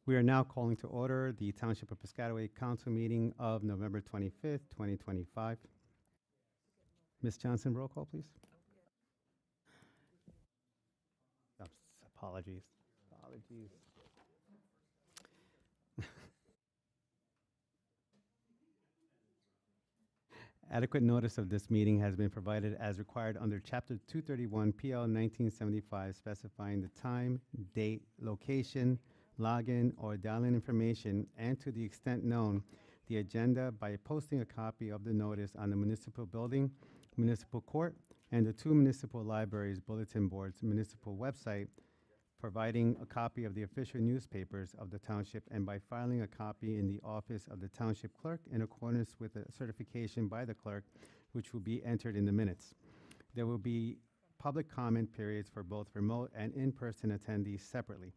We are now calling to order the Township of Piscataway Council meeting of November 25th, 2025. Ms. Johnson, roll call, please. Oops, apologies. Apologies. Adequate notice of this meeting has been provided as required under Chapter 231 PL 1975, specifying the time, date, location, login, or dial-in information, and to the extent known, the agenda by posting a copy of the notice on the municipal building, municipal court, and the two municipal libraries' bulletin boards, municipal website, providing a copy of the official newspapers of the township, and by filing a copy in the office of the township clerk in accordance with a certification by the clerk, which will be entered in the minutes. There will be public comment periods for both remote and in-person attendees separately.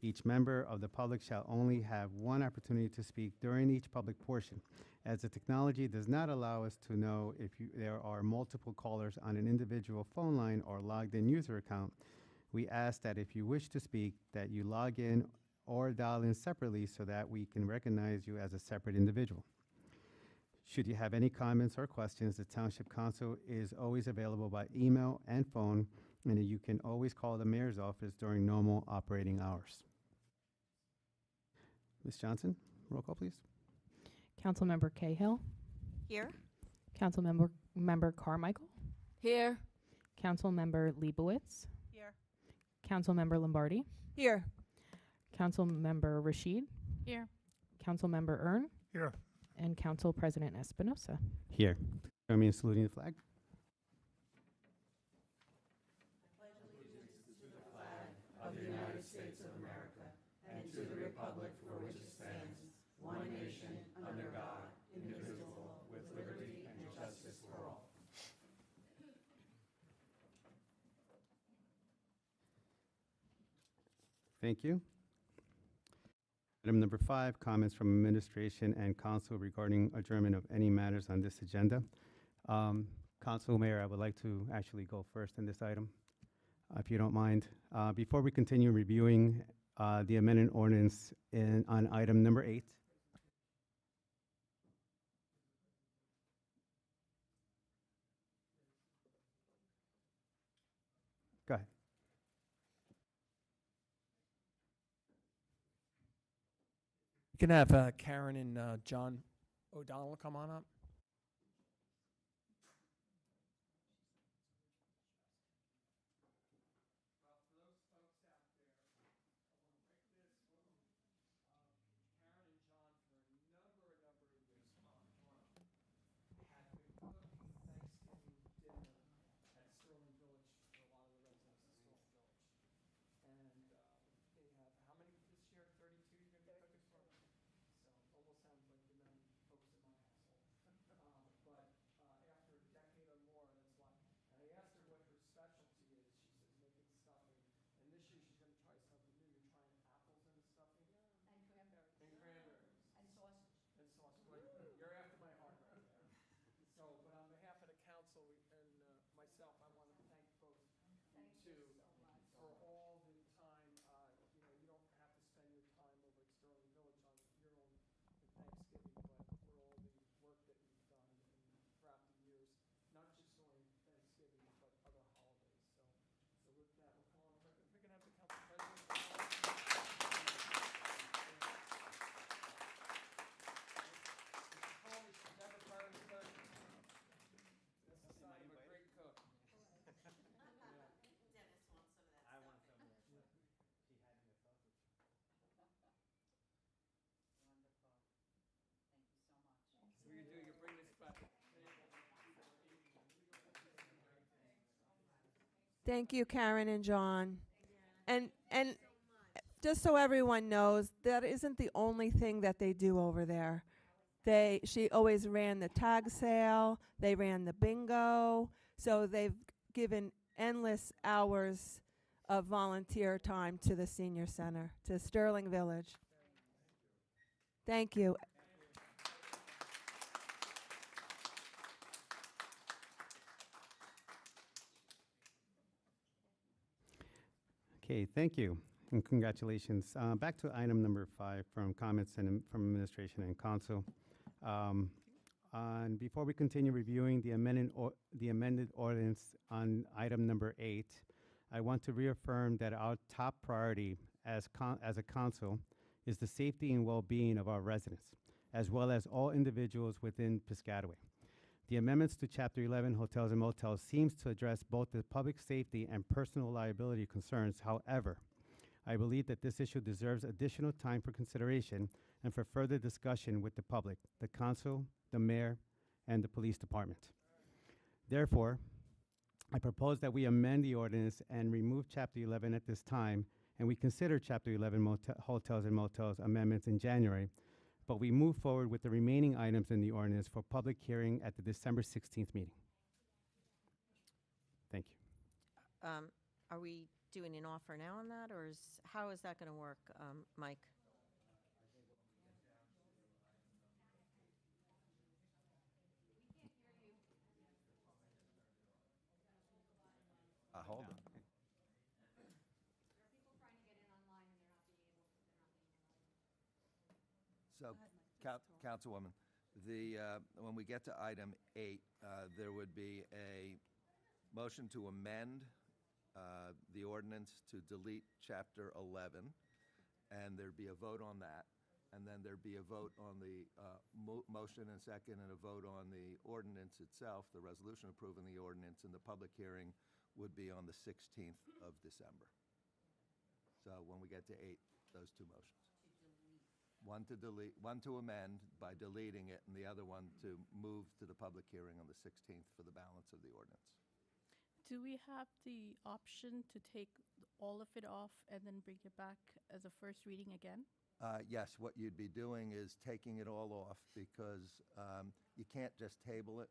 Each member of the public shall only have one opportunity to speak during each public portion. As the technology does not allow us to know if there are multiple callers on an individual phone line or logged-in user account, we ask that if you wish to speak, that you log in or dial in separately so that we can recognize you as a separate individual. Should you have any comments or questions, the Township Council is always available by email and phone, and you can always call the mayor's office during normal operating hours. Ms. Johnson, roll call, please. Councilmember Cahill, Here. Councilmember Carmichael, Here. Councilmember Leibowitz, Here. Councilmember Lombardi, Here. Councilmember Rashid, Here. Councilmember Ern, Here. and Council President Espinosa. Here. Join me in saluting the flag. Thank you. Item number 5, comments from administration and council regarding adjournment of any matters on this agenda. Council Mayor, I would like to actually go first in this item, if you don't mind. Before we continue reviewing the amendment ordinance on item number 8. Go ahead. You can have Karen and John O'Donnell come on up. Thank you, Karen and John. And just so everyone knows, that isn't the only thing that they do over there. She always ran the tag sale, they ran the bingo, so they've given endless hours of volunteer time to the senior center, to Sterling Village. Thank you. Okay, thank you. and congratulations. Back to item number 5 from comments and from administration and council. And before we continue reviewing the amended ordinance on item number 8, I want to reaffirm that our top priority as a council is the safety and well-being of our residents, as well as all individuals within Piscataway. The amendments to Chapter 11, Hotels and Motels, seems to address both the public safety and personal liability concerns. However, I believe that this issue deserves additional time for consideration and for further discussion with the public, the council, the mayor, and the police department. Therefore, I propose that we amend the ordinance and remove Chapter 11 at this time, and we consider Chapter 11 Hotels and Motels amendments in January, but we move forward with the remaining items in the ordinance for public hearing at the December 16th meeting. Thank you. Are we doing an offer now on that, or how is that going to work, Mike? Hold it. So, Councilwoman, when we get to item 8, there would be a motion to amend the ordinance to delete Chapter 11, and there'd be a vote on that, and then there'd be a vote on the motion and second, and a vote on the ordinance itself, the resolution approving the ordinance, and the public hearing would be on the 16th of December. So when we get to 8, those two motions. One to delete, one to amend by deleting it, and the other one to move to the public hearing on the 16th for the balance of the ordinance. Do we have the option to take all of it off and then bring it back as a first reading again? Yes, what you'd be doing is taking it all off, because you can't just table it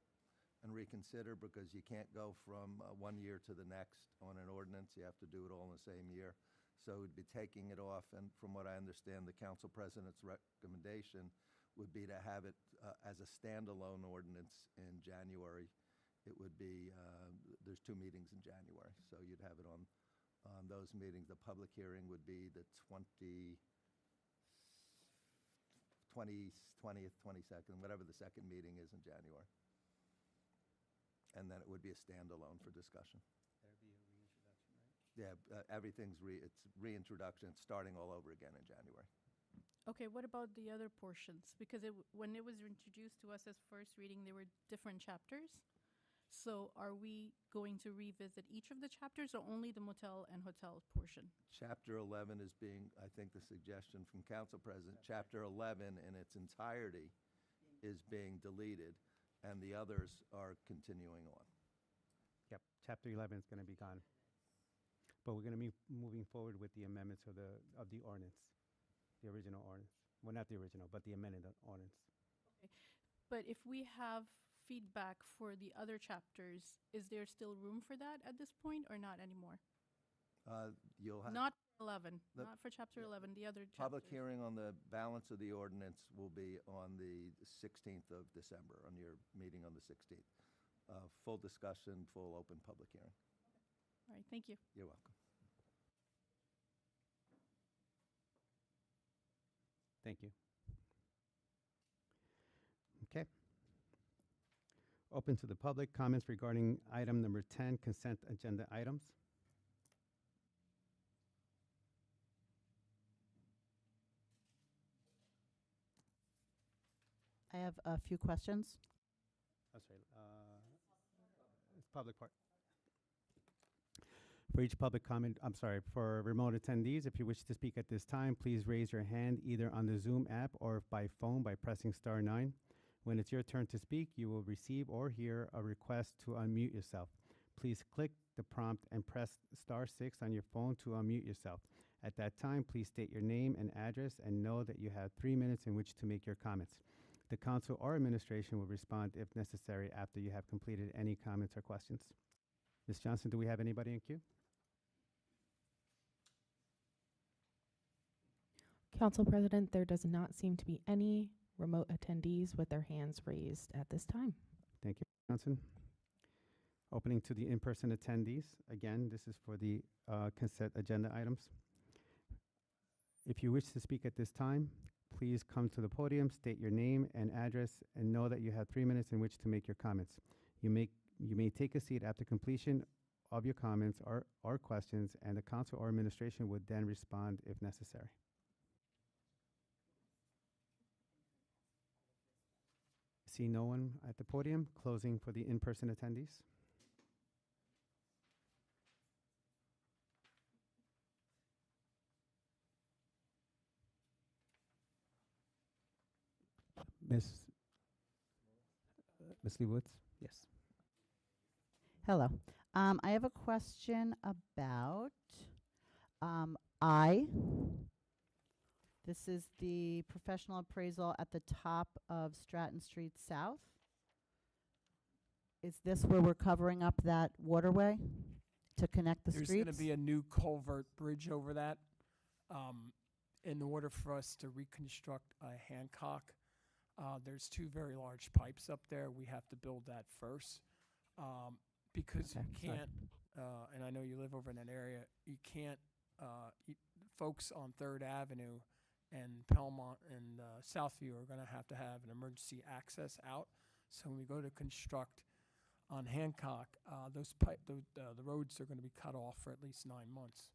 and reconsider, because you can't go from 1 year to the next on an ordinance. You have to do it all in the same year. So we'd be taking it off, and from what I understand, the council president's recommendation would be to have it as a standalone ordinance in January. It would be, there's 2 meetings in January, so you'd have it on those meetings. The public hearing would be the 20th, 22nd, whatever the second meeting is in January. And then it would be a standalone for discussion. Yeah, everything's it's reintroduction. It's starting all over again in January. Okay, what about the other portions? Because when it was introduced to us as first reading, there were different chapters. So are we going to revisit each of the chapters, or only the motel and hotel portion? Chapter 11 is being, I think the suggestion from Council President, Chapter 11 in its entirety is being deleted, and the others are continuing on. Yep, Chapter 11 is going to be gone. But we're going to be moving forward with the amendments of the ordinance, the original ordinance. Well, not the original, but the amended ordinance. Okay. But if we have feedback for the other chapters, is there still room for that at this point, or not anymore? You'll have Not 11, not for Chapter 11, the other chapters. public hearing on the balance of the ordinance will be on the 16th of December, on your meeting on the 16th. Full discussion, full open public hearing. All right, thank you. You're welcome. Thank you. Okay. Open to the public. Comments regarding item number 10, consent agenda items. I have a few questions. Oh, sorry. It's public part. For each public comment, for remote attendees, if you wish to speak at this time, please raise your hand either on the Zoom app or by phone by pressing *9. When it's your turn to speak, you will receive or hear a request to unmute yourself. Please click the prompt and press *6 on your phone to unmute yourself. At that time, please state your name and address and know that you have 3 minutes in which to make your comments. The council or administration will respond if necessary after you have completed any comments or questions. Ms. Johnson, do we have anybody in queue? Council President, there does not seem to be any remote attendees with their hands raised at this time. Thank you, Johnson. Opening to the in-person attendees. Again, this is for the consent agenda items. If you wish to speak at this time, please come to the podium, state your name and address, and know that you have 3 minutes in which to make your comments. You may take a seat after completion of your comments or questions, and the council or administration would then respond if necessary. See no one at the podium. Closing for the in-person attendees. Ms. Lee Woods? Yes. Hello. I have a question about This is the professional appraisal at the top of Stratton Street South. Is this where we're covering up that waterway to connect the There's streets? going to be a new culvert bridge over that. In order for us to reconstruct Hancock, there's 2 very large pipes up there. We have to build that first. Because Okay, you sorry. can't, and I know you live over in that area, you can't, folks on 3rd Avenue and Pelmont and Southview are going to have an emergency access out. So when we go to construct on Hancock, the roads are going to be cut off for at least 9 months.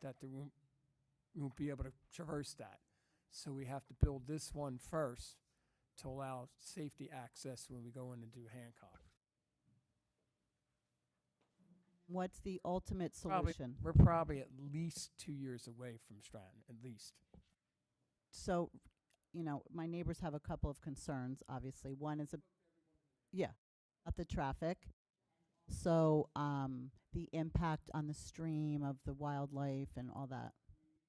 That we won't be able to traverse that. So we have to build this one first to allow safety access when we go in and do Hancock. What's the ultimate Probably- solution? We're probably at least 2 years away from Stratton, at least. So, you know, my neighbors have a couple of concerns, obviously. One is about the traffic. So, the impact on the stream of the wildlife and all that.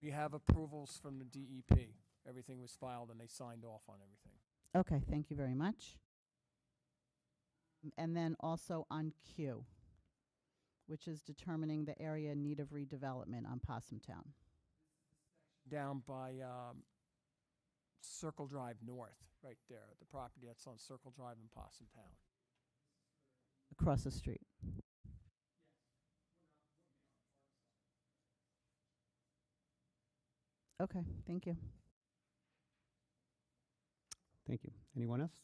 We have approvals from the DEP. Everything was filed and they signed off on everything. Okay, thank you very much. And then also on Q, which is determining the area in need of redevelopment on Possum Town. Down by Circle Drive North, right there, the property that's on Circle Drive in Possum Town. Across the street. Okay, thank you. Thank you. Anyone else?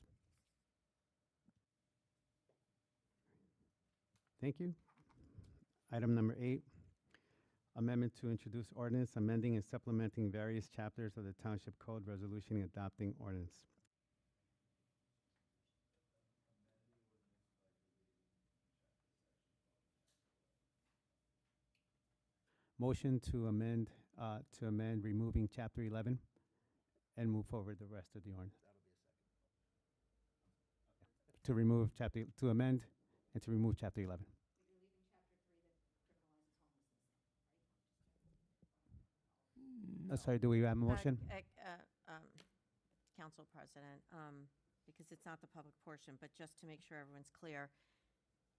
Thank you. Item number 8, amendment to introduce ordinance amending and supplementing various chapters of the Township Code Resolution adopting ordinance. Motion to amend removing Chapter 11 and move forward the rest of the ordinance. To remove to amend and to remove Chapter 11. Sorry, do we have a motion? Council President, because it's not the public portion, but just to make sure everyone's clear,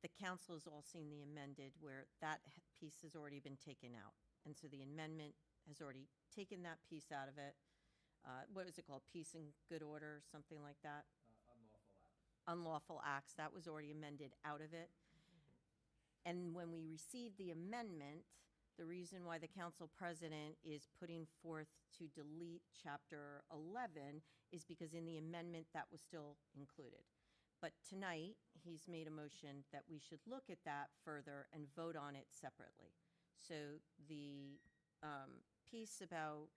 the council has all seen the amended where that piece has already been taken out. And so the amendment has already taken that piece out of it. What was it called? Peace and good order, something like that? Unlawful acts. That was already amended out of it. And when we received the amendment, the reason why the council president is putting forth to delete Chapter 11 is because in the amendment that was still included. But tonight, he's made a motion that we should look at that further and vote on it separately. So the piece about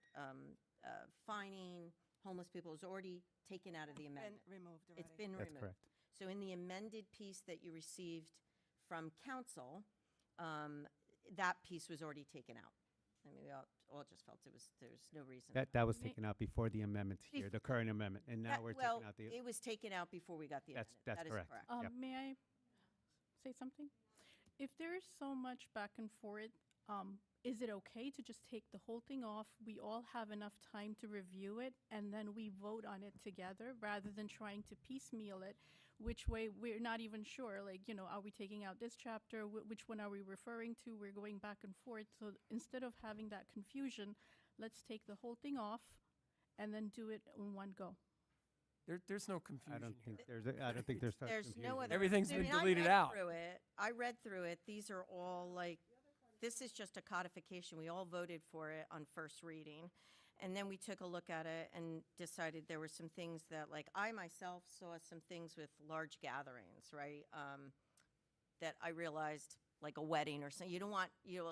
fining homeless people is already taken out of the amendment. Removed already. It's been That's removed. correct. So in the amended piece that you received from council, that piece was already taken out. I mean, we all just felt there's no reason. That was May- taken out before the amendment here, the current amendment, and now we're taking out the. It was taken out before we got the That's- amendment. that's That is correct. correct. Yep. May I say something? If there's so much back and forth, is it okay to just take the whole thing off? We all have enough time to review it, and then we vote on it together, rather than trying to piecemeal it, which way we're not even sure. Like, you know, are we taking out this chapter? Which one are we referring to? We're going back and forth. So instead of having that confusion, let's take the whole thing off and then do it in one go. There's no I confusion don't here. think I don't think there's such There's confusion. no other. Everything's I been mean, deleted I out. read through it. I read through it. These are all like, this is just a codification. We all voted for it on first reading. And then we took a look at it and decided there were some things that, like, I myself saw some things with large gatherings, right? That I realized, like a wedding or something, you don't want, you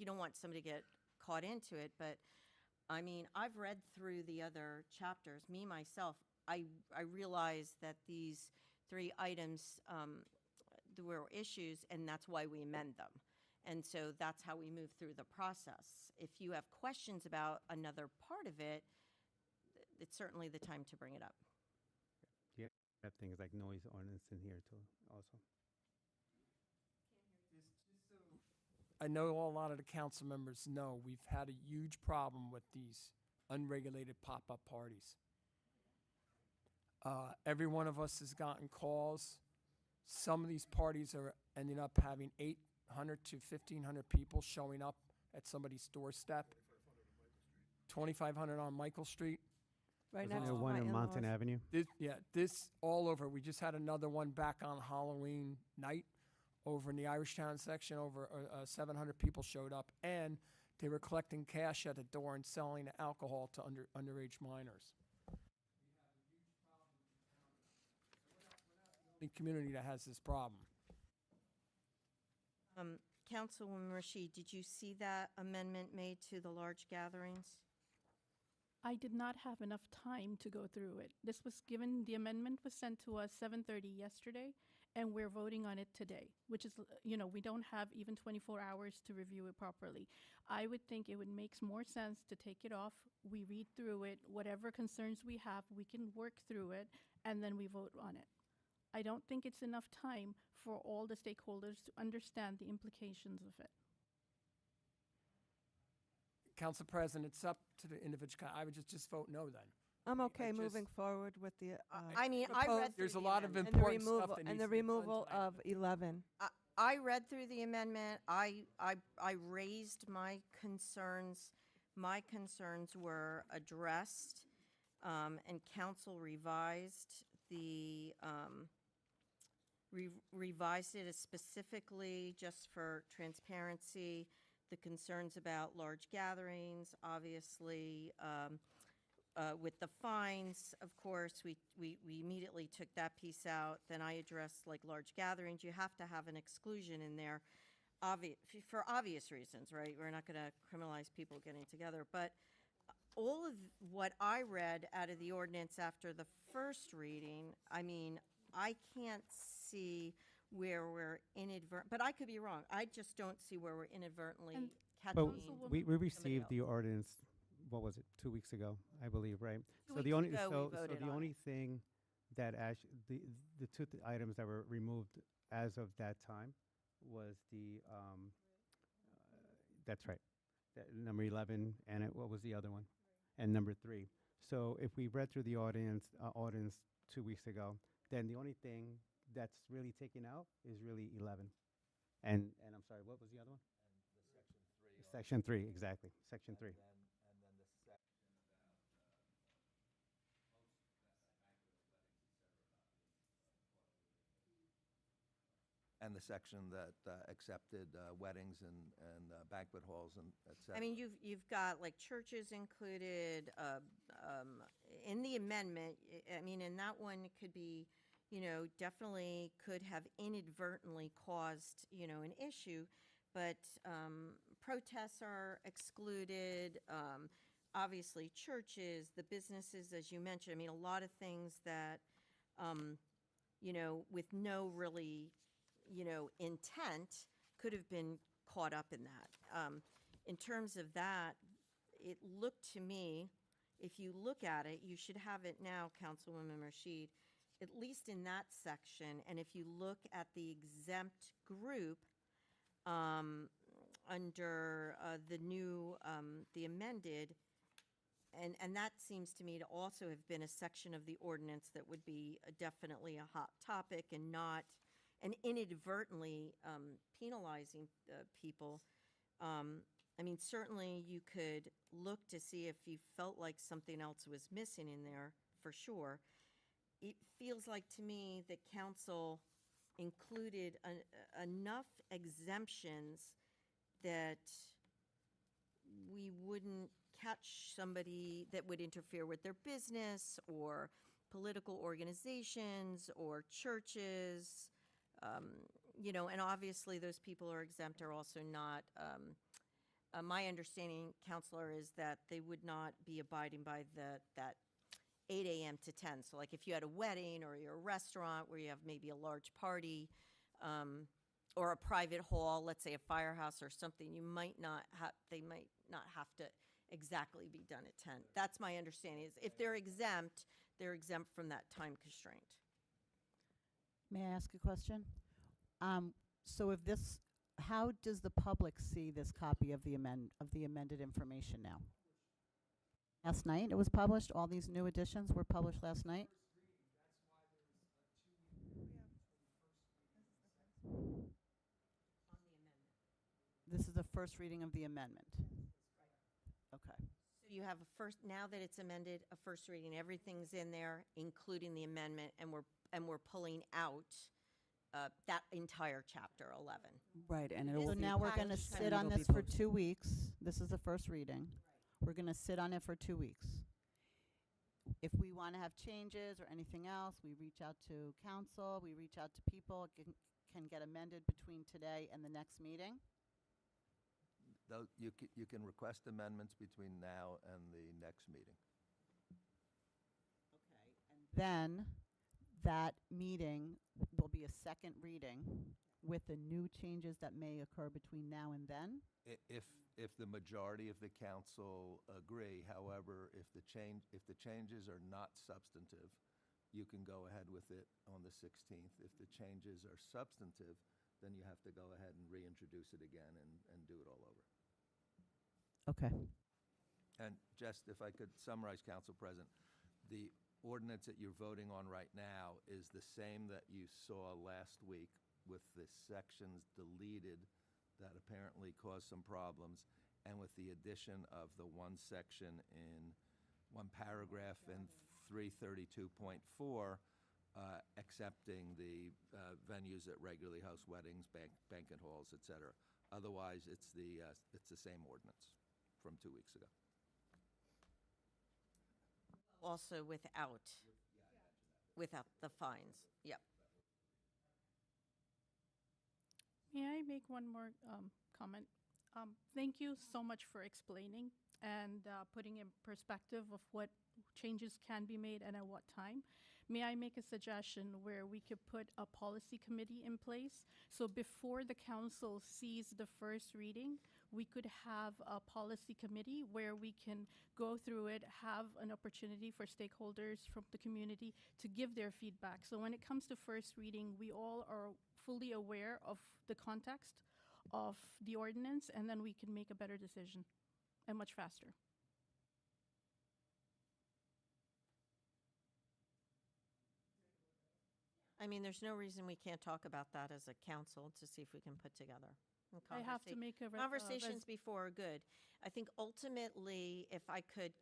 don't want somebody to get caught into it. But I mean, I've read through the other chapters. Me, myself, I realized that these 3 items, there were issues, and that's why we amend them. And so that's how we move through the process. If you have questions about another part of it, it's certainly the time to bring it up. Yeah, have things like noise ordinance in here too, also. I know a lot of the council members know we've had a huge problem with these unregulated pop-up parties. Every one of us has gotten calls. Some of these parties are ending up having 800 to 1,500 people showing up at somebody's doorstep. 2,500 on Michael Street. Right Wasn't next there to one my in in-laws. Mountain Avenue? This all over. We just had another one back on Halloween night over in the Irishtown section. Over 700 people showed up, and they were collecting cash at the door and selling alcohol to underage minors. The community that has this problem. Councilwoman Rashid, did you see that amendment made to the large gatherings? I did not have enough time to go through it. This was given, the amendment was sent to us 7:30 yesterday, and we're voting on it today, which is, we don't have even 24 hours to review it properly. I would think it would make more sense to take it off. We read through it, whatever concerns we have, we can work through it, and then we vote on it. I don't think it's enough time for all the stakeholders to understand the implications of it. Council President, it's up to the individual. I would just vote no then. I'm okay just- moving forward with the. I mean, I proposed- read through There's a the lot of amendment. and the important stuff removal that and needs the to be done removal tonight. of 11. I read through the amendment. I raised my concerns. My concerns were addressed, and council revised revised it as specifically, just for transparency, the concerns about large gatherings, obviously, with the fines, of course, we immediately took that piece out. Then I addressed, like, large gatherings. You have to have an exclusion in there, for obvious reasons, right? We're not going to criminalize people getting together. But all of what I read out of the ordinance after the first reading, I mean, I can't see where we're inadvertent, but I could be wrong. I just don't see where we're inadvertently And catching. Councilwoman- We somebody received the else. ordinance, what was it, 2 weeks ago, I believe, right? 2 So the weeks only, ago, we so voted the on only it. thing that the two items that were removed as of that time was that's right, number 11, and what was the other one? And number 3. So if we read through the ordinance 2 weeks ago, then the only thing that's really taken out is really 11. And I'm sorry, what was the other one? Section 3, exactly, Section 3. And the section that accepted weddings and banquet halls and et cetera. I mean, you've got, like, churches included in the amendment. I mean, in that one, it could be, definitely could have inadvertently caused, an issue, but protests are excluded. Obviously, churches, the businesses, as you mentioned. I mean, a lot of things that, with no really, intent could have been caught up in that. In terms of that, it looked to me, if you look at it, you should have it now, Councilwoman Rashid, at least in that section. And if you look at the exempt group under the new, the amended, and that seems to me to also have been a section of the ordinance that would be definitely a hot topic and not, and inadvertently penalizing people. I mean, certainly you could look to see if you felt like something else was missing in there, for sure. It feels like to me that council included enough exemptions that we wouldn't catch somebody that would interfere with their business, or political organizations, or churches, and obviously those people are exempt, are also not, my understanding, Counselor, is that they would not be abiding by that 8 a.m. to 10. So like if you had a wedding or you're a restaurant where you have maybe a large party, or a private hall, let's say a firehouse or something, they might not have to exactly be done at 10. That's my understanding, is if they're exempt from that time constraint. May I ask a question? So if this, how does the public see this copy of the amended information now? Last night it was published. All these new additions were published last night. This is the first reading of the amendment. Okay. So you have now that it's amended, a first reading, everything's in there, including the amendment, and we're pulling out that entire chapter 11. Right, and it will so be now we're going to packaged sit and on it'll this be for posted. 2 weeks. This is the first reading. We're going to sit on it for 2 weeks. If we want to have changes or anything else, we reach out to council, we reach out to people, can get amended between today and the next meeting. Though you can request amendments between now and the next meeting. Okay. And then that meeting will be a second reading with the new changes that may occur between now and then. If the majority of the council agree, however, if the changes are not substantive, you can go ahead with it on the 16th. If the changes are substantive, then you have to go ahead and reintroduce it again and do it all over. Okay. And just if I could summarize, Council President, the ordinance that you're voting on right now is the same that you saw last week, with the sections deleted that apparently caused some problems, and with the addition of the one section in one paragraph in 332.4, accepting the venues that regularly host weddings, banquet halls, et cetera. Otherwise, it's the same ordinance from 2 weeks ago. Also without the fines. Yep. May I make one more comment? Thank you so much for explaining and putting in perspective of what changes can be made and at what time. May I make a suggestion where we could put a policy committee in place? So before the council sees the first reading, we could have a policy committee where we can go through it, have an opportunity for stakeholders from the community to give their feedback. So when it comes to first reading, we all are fully aware of the context of the ordinance, and then we can make a better decision and much faster. I mean, there's no reason we can't talk about that as a council to see if we can put together a I have to make a conversations before are good. I think ultimately, if I could,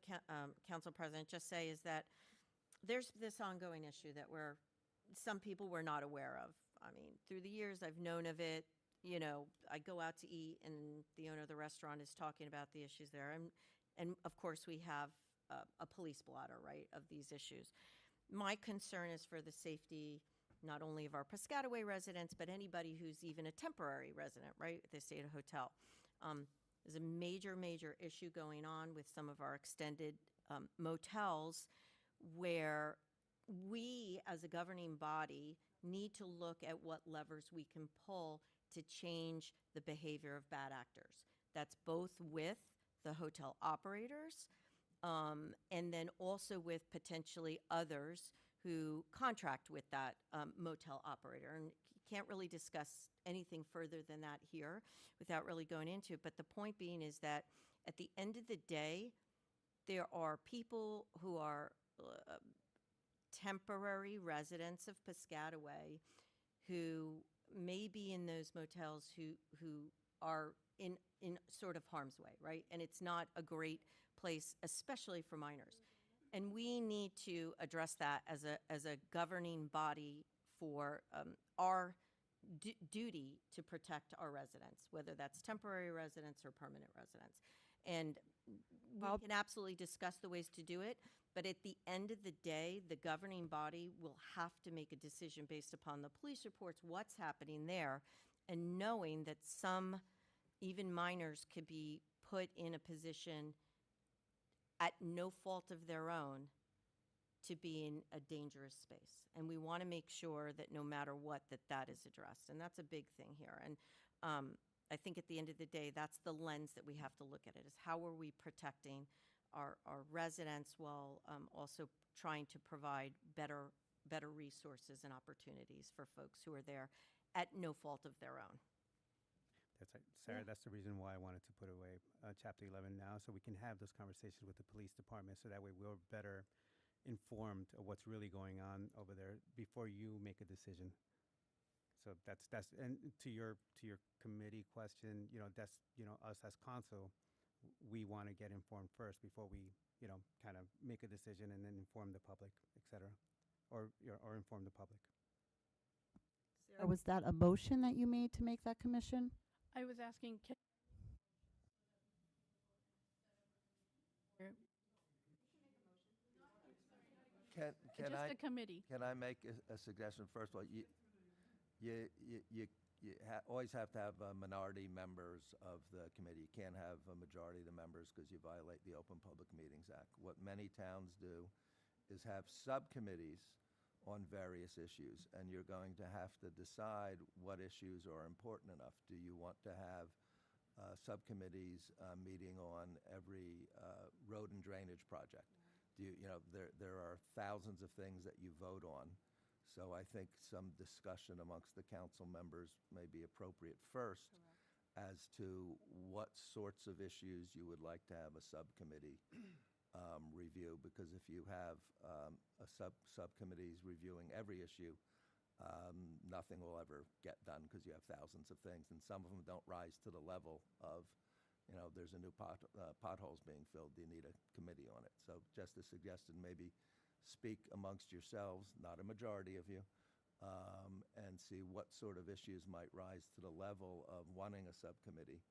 Council President, just say is that there's this ongoing issue that some people were not aware of. I mean, through the years, I've known of it. I go out to eat, and the owner of the restaurant is talking about the issues there. And of course, we have a police blotter, right, of these issues. My concern is for the safety not only of our Piscataway residents, but anybody who's even a temporary resident, right, at the State Hotel. There's a major, major issue going on with some of our extended motels where we, as a governing body, need to look at what levers we can pull to change the behavior of bad actors. That's both with the hotel operators and then also with potentially others who contract with that motel operator. And you can't really discuss anything further than that here without really going into it. But the point being is that at the end of the day, there are people who are temporary residents of Piscataway who may be in those motels who are in sort of harm's way, right? And it's not a great place, especially for minors. And we need to address that as a governing body for our duty to protect our residents, whether that's temporary residents or permanent residents. And we Well- can absolutely discuss the ways to do it, but at the end of the day, the governing body will have to make a decision based upon the police reports, what's happening there, and knowing that some, even minors, could be put in a position at no fault of their own to be in a dangerous space. And we want to make sure that no matter what, that is addressed. And that's a big thing here. And I think at the end of the day, that's the lens that we have to look at it, is how are we protecting our residents while also trying to provide better resources and opportunities for folks who are there at no fault of their own. That's right. Sarah, that's the reason why I wanted to put away Chapter 11 now, so we can have those conversations with the police department, so that way we're better informed of what's really going on over there before you make a decision. So that's and to your committee question, that's us as council, we want to get informed first before we kind of make a decision and then inform the public, et cetera, or inform the public. Or was that a motion that you made to make that commission? I was asking, Can just I a committee. can I make a suggestion? First of all, you always have to have minority members of the committee. You can't have a majority of the members because you violate the Open Public Meetings Act. What many towns do is have subcommittees on various issues, and you're going to have to decide what issues are important enough. Do you want to have subcommittees meeting on every road and drainage project? There are thousands of things that you vote on, so I think some discussion amongst the council members may be appropriate first as to what sorts of issues you would like to have a subcommittee review, because if you have subcommittees reviewing every issue, nothing will ever get done because you have thousands of things, and some of them don't rise to the level of, there's a new potholes being filled. Do you need a committee on it? So just a suggestion, maybe speak amongst yourselves, not a majority of you, and see what sort of issues might rise to the level of wanting a subcommittee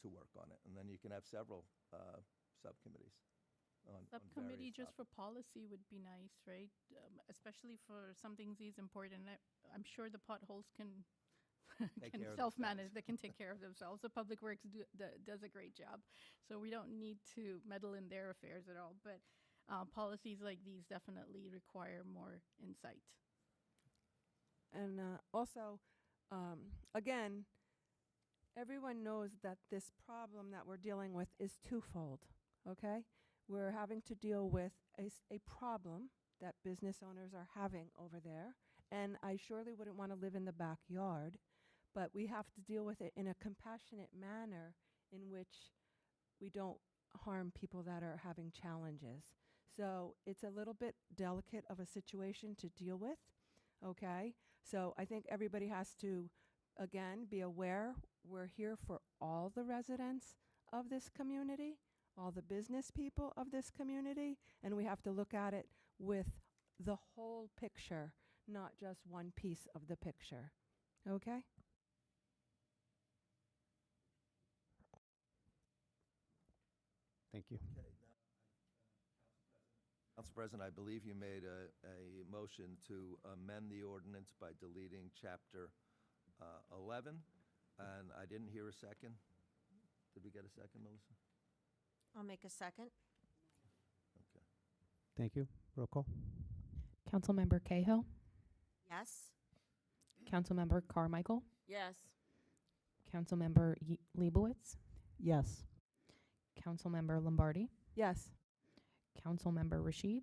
to work on it. And then you can have several subcommittees. Subcommittee just for policy would be nice, right? Especially for something these important. I'm sure the potholes can can self-manage. They can take care of themselves. The Public Works does a great job, so we don't need to meddle in their affairs at all. But policies like these definitely require more insight. And also, again, everyone knows that this problem that we're dealing with is twofold, okay? We're having to deal with a problem that business owners are having over there, and I surely wouldn't want to live in the backyard, but we have to deal with it in a compassionate manner in which we don't harm people that are having challenges. So it's a little bit delicate of a situation to deal with, okay? So I think everybody has to, again, be aware we're here for all the residents of this community, all the business people of this community, and we have to look at it with the whole picture, not just one piece of the picture, okay? Thank you. Council President, I believe you made a motion to amend the ordinance by deleting Chapter 11, and I didn't hear a second. Did we get a second, Melissa? I'll make a second. Okay. Thank you. Roll call. Councilmember Cahill, Yes? Councilmember Carmichael, Yes. Councilmember Leibowitz, Yes. Councilmember Lombardi, Yes. Councilmember Rashid.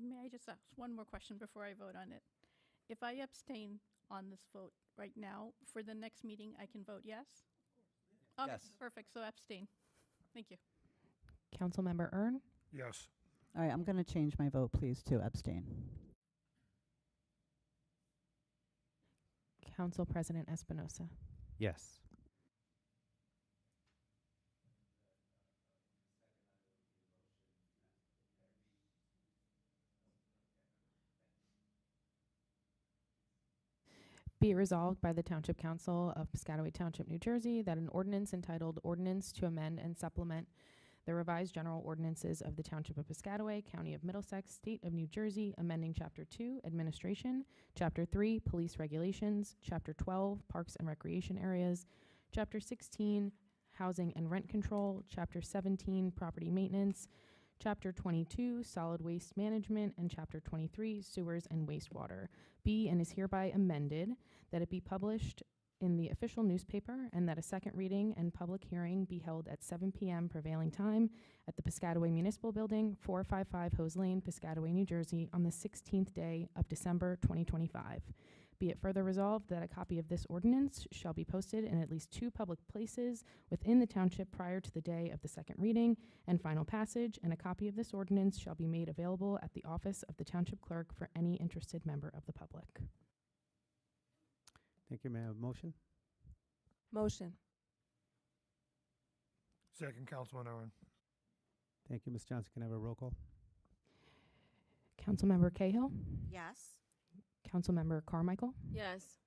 May I just ask one more question before I vote on it? If I abstain on this vote right now, for the next meeting, I can vote yes? Okay, Yes. perfect, so abstain. Thank you. Councilmember Ern, Yes. All right, I'm going to change my vote, please, to abstain. Council President Espinosa. Yes. Be it resolved by the Township Council of Piscataway Township, New Jersey, that an ordinance entitled Ordinance to Amend and Supplement the Revised General Ordinances of the Township of Piscataway, County of Middlesex, State of New Jersey, amending Chapter 2, Administration, Chapter 3, Police Regulations, Chapter 12, Parks and Recreation Areas, Chapter 16, Housing and Rent Control, Chapter 17, Property Maintenance, Chapter 22, Solid Waste Management, and Chapter 23, Sewers and Wastewater. Be and is hereby amended that it be published in the official newspaper and that a second reading and public hearing be held at 7 p.m. prevailing time at the Piscataway Municipal Building, 455 Hose Lane, Piscataway, New Jersey, on the 16th day of December 2025. Be it further resolved that a copy of this ordinance shall be posted in at least 2 public places within the township prior to the day of the second reading and final passage, and a copy of this ordinance shall be made available at the office of the township clerk for any interested member of the public. Thank you. May I have a motion? Motion. Second, Councilman Aaron. Thank you. Ms. Johnson, can I have a roll call? Councilmember Cahill, Yes. Councilmember Carmichael, Yes.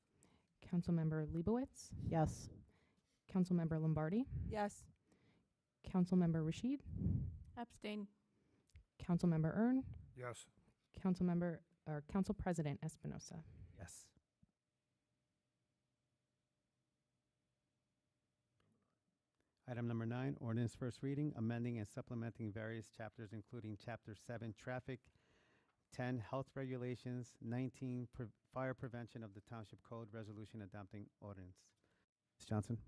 Councilmember Leibowitz, Yes. Councilmember Lombardi, Yes. Councilmember Rashid, Abstain. Councilmember Ern, Yes. Council President Espinosa. Yes. Item number 9, ordinance first reading, amending and supplementing various chapters, including Chapter 7, Traffic, 10, Health Regulations, 19, Fire Prevention of the Township Code, Resolution adopting ordinance. Ms. Johnson?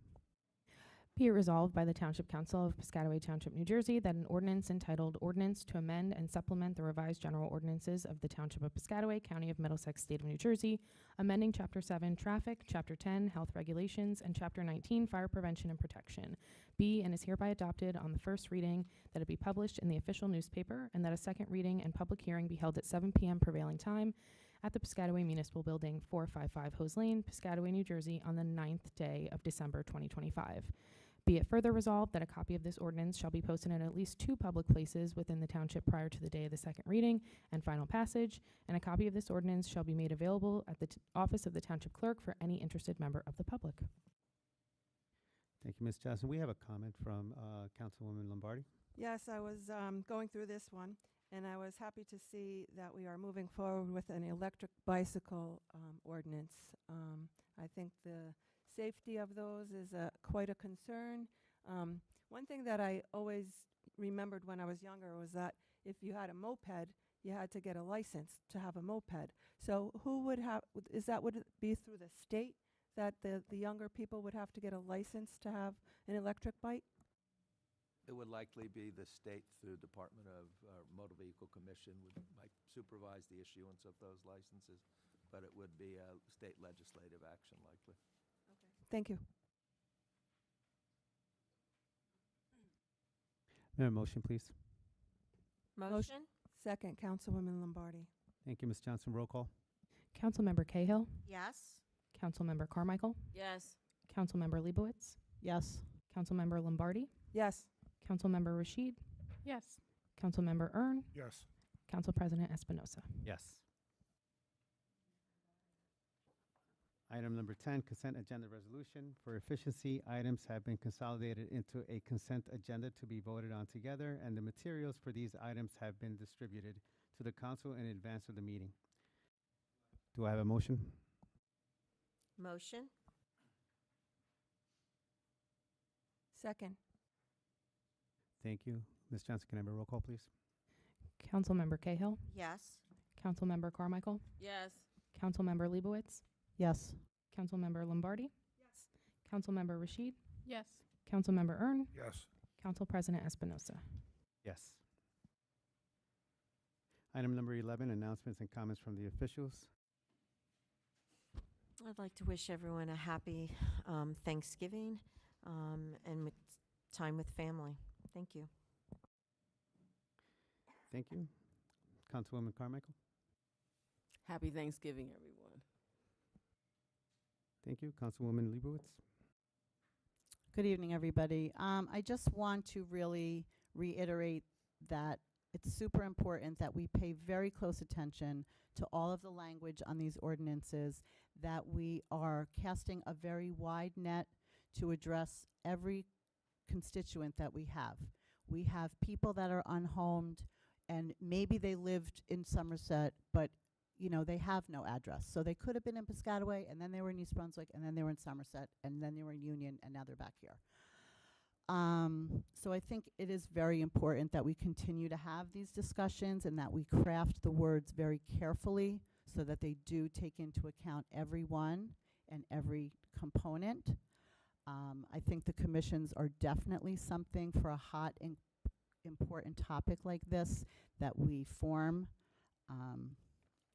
Be it resolved by the Township Council of Piscataway Township, New Jersey, that an ordinance entitled Ordinance to Amend and Supplement the Revised General Ordinances of the Township of Piscataway, County of Middlesex, State of New Jersey, amending Chapter 7, Traffic, Chapter 10, Health Regulations, and Chapter 19, Fire Prevention and Protection, be and is hereby adopted on the first reading, that it be published in the official newspaper, and that a second reading and public hearing be held at 7 p.m. prevailing time at the Piscataway Municipal Building, 455 Hose Lane, Piscataway, New Jersey, on the 9th day of December 2025. Be it further resolved that a copy of this ordinance shall be posted in at least 2 public places within the township prior to the day of the second reading and final passage, and a copy of this ordinance shall be made available at the office of the township clerk for any interested member of the public. Thank you, Ms. Johnson. We have a comment from Councilwoman Lombardi. Yes, I was going through this one, and I was happy to see that we are moving forward with an electric bicycle ordinance. I think the safety of those is quite a concern. One thing that I always remembered when I was younger was that if you had a moped, you had to get a license to have a moped. So who would have, would it be through the state that the younger people would have to get a license to have an electric bike? It would likely be the state through Department of Motor Vehicle Commission might supervise the issuance of those licenses, but it would be a state legislative action likely. Thank you. May I have a motion, please? Motion? Second, Councilwoman Lombardi. Thank you, Ms. Johnson. Roll call. Councilmember Cahill, Yes. Councilmember Carmichael, Yes. Councilmember Leibowitz, Yes. Councilmember Lombardi, Yes. Councilmember Rashid, Yes. Councilmember Ern, Yes. Council President Espinosa. Yes. Item number 10, consent agenda resolution. For efficiency, items have been consolidated into a consent agenda to be voted on together, and the materials for these items have been distributed to the council in advance of the meeting. Do I have a motion? Motion? Second. Thank you. Ms. Johnson, can I have a roll call, please? Councilmember Cahill, Yes. Councilmember Carmichael, Yes. Councilmember Leibowitz, Yes. Councilmember Lombardi, Yes. Councilmember Rashid, Yes. Councilmember Ern, Yes. Council President Espinosa. Yes. Item number 11, announcements and comments from the officials. I'd like to wish everyone a happy Thanksgiving and time with family. Thank you. Thank you. Councilwoman Carmichael. Happy Thanksgiving, everyone. Thank you. Councilwoman Leibowitz. Good evening, everybody. I just want to really reiterate that it's super important that we pay very close attention to all of the language on these ordinances, that we are casting a very wide net to address every constituent that we have. We have people that are unhomed, and maybe they lived in Somerset, but they have no address. So they could have been in Piscataway, and then they were in East Brunswick, and then they were in Somerset, and then they were in Union, and now they're back here. So I think it is very important that we continue to have these discussions and that we craft the words very carefully so that they do take into account everyone and every component. I think the commissions are definitely something for a hot and important topic like this that we form.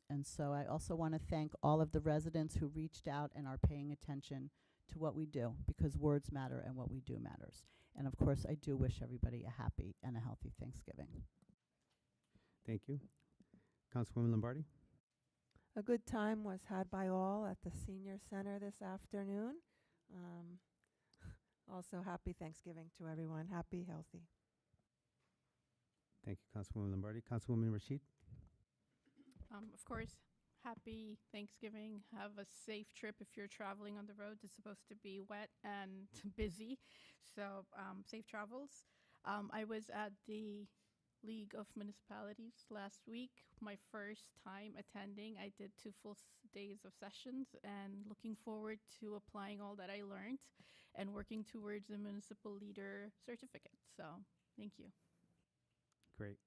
And so I also want to thank all of the residents who reached out and are paying attention to what we do, because words matter and what we do matters. And of course, I do wish everybody a happy and a healthy Thanksgiving. Thank you. Councilwoman Lombardi? A good time was had by all at the Senior Center this afternoon. Also, happy Thanksgiving to everyone. Happy, healthy. Thank you, Councilwoman Lombardi. Councilwoman Rashid? Of course, happy Thanksgiving. Have a safe trip if you're traveling on the road. It's supposed to be wet and busy, so safe travels. I was at the League of Municipalities last week, my first time attending. I did 2 full days of sessions and looking forward to applying all that I learned and working towards a municipal leader certificate. So thank you. Great.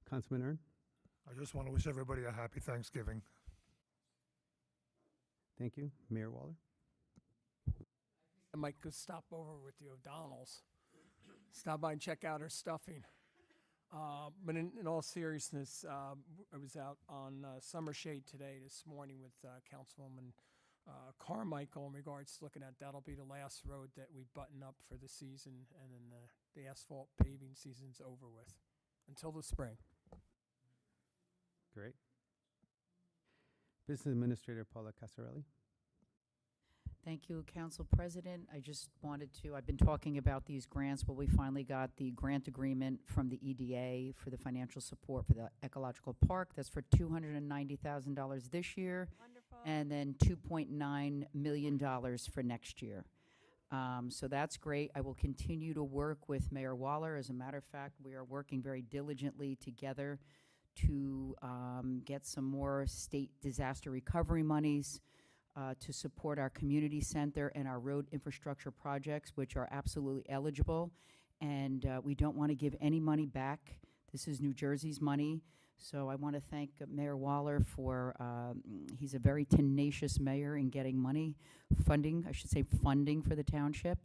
Councilman Ern? I just want to wish everybody a happy Thanksgiving. Thank you. Mayor Waller? I might go stop over with the O'Donnells, stop by and check out our stuffing. But in all seriousness, I was out on Summer Shade today, this morning, with Councilwoman Carmichael in regards to looking at that'll be the last road that we button up for the season, and then the asphalt paving season's over with until the spring. Great. Business Administrator Paula Casarelli? Thank you, Council President. I just wanted to, I've been talking about these grants. Well, we finally got the grant agreement from the EDA for the financial support for the ecological park. That's for $290,000 this year. Wonderful. And then $2.9 million for next year. So that's great. I will continue to work with Mayor Waller. As a matter of fact, we are working very diligently together to get some more state disaster recovery monies to support our community center and our road infrastructure projects, which are absolutely eligible. And we don't want to give any money back. This is New Jersey's money. So I want to thank Mayor Waller for, he's a very tenacious mayor in getting funding for the township.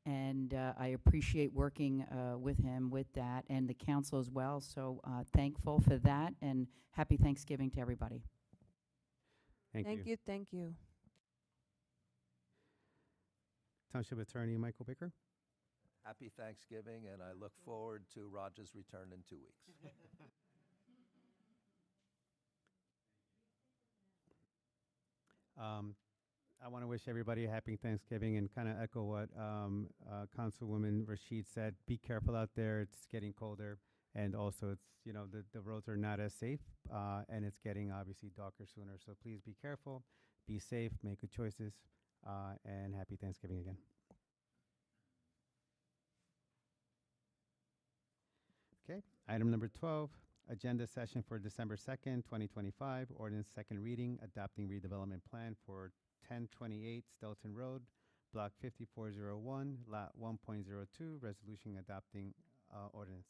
And I appreciate working with him with that, and the council as well. So thankful for that, and happy Thanksgiving to everybody. Thank you. Thank you. Township Attorney Michael Baker? Happy Thanksgiving, and I look forward to Roger's return in 2 weeks. I want to wish everybody a happy Thanksgiving and kind of echo what Councilwoman Rashid said. Be careful out there. It's getting colder, and also it's, the roads are not as safe, and it's getting obviously darker sooner. So please be careful, be safe, make good choices, and happy Thanksgiving again. Okay, item number 12, agenda session for December 2nd, 2025, ordinance second reading, adopting redevelopment plan for 1028 Stelton Road, block 5401, lot 1.02, resolution adopting ordinance.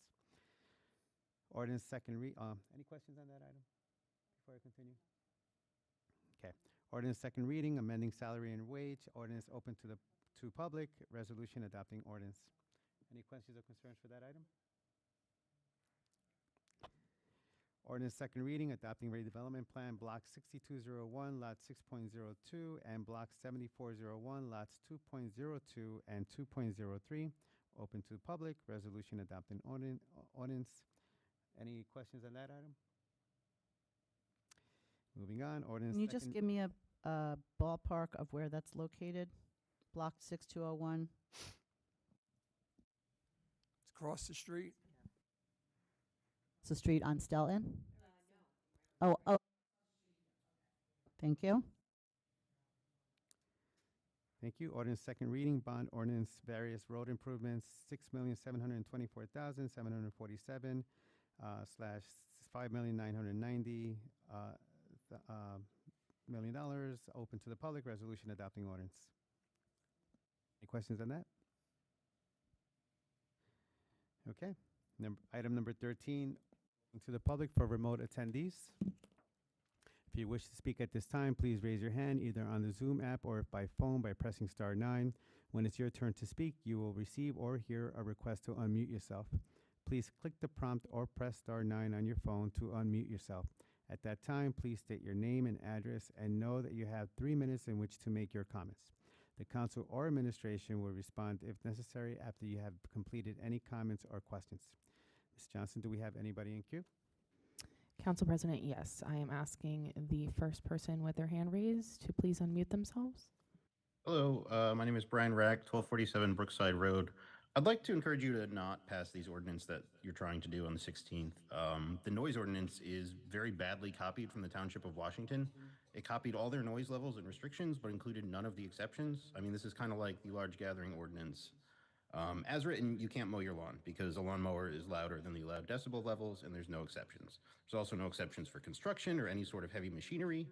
Ordinance second read, any questions on that item before I continue? Okay, ordinance second reading, amending salary and wage, ordinance open to public, resolution adopting ordinance. Any questions or concerns for that item? Ordinance second reading, adopting redevelopment plan, block 6201, lot 6.02, and block 7401, lots 2.02 and 2.03, open to the public, resolution adopting ordinance. Any questions on that item? Moving on, ordinance. Can you just give me a ballpark of where that's located? Block 6201? It's across the street. It's a street on Stelton? Oh. Thank you. Thank you. Ordinance second reading, bond ordinance, various road improvements, 6,724,747 slash $5,990 million dollars. Open to the public. Resolution adopting ordinance. Any questions on that? Okay. Item number 13, to the public for remote attendees. If you wish to speak at this time, please raise your hand either on the Zoom app or by phone by pressing *9. When it's your turn to speak, you will receive or hear a request to unmute yourself. Please click the prompt or press *9 on your phone to unmute yourself. At that time, please state your name and address and know that you have 3 minutes in which to make your comments. The council or administration will respond if necessary after you have completed any comments or questions. Ms. Johnson, do we have anybody in queue? Council President, yes. I am asking the first person with their hand raised to please unmute themselves. Hello, my name is Brian Rack, 1247 Brookside Road. I'd like to encourage you to not pass these ordinances that you're trying to do on the 16th. The noise ordinance is very badly copied from the Township of Washington. It copied all their noise levels and restrictions, but included none of the exceptions. I mean, this is kind of like the large gathering ordinance. As written, you can't mow your lawn because a lawnmower is louder than the allowed decibel levels, and there's no exceptions. There's also no exceptions for construction or any sort of heavy machinery.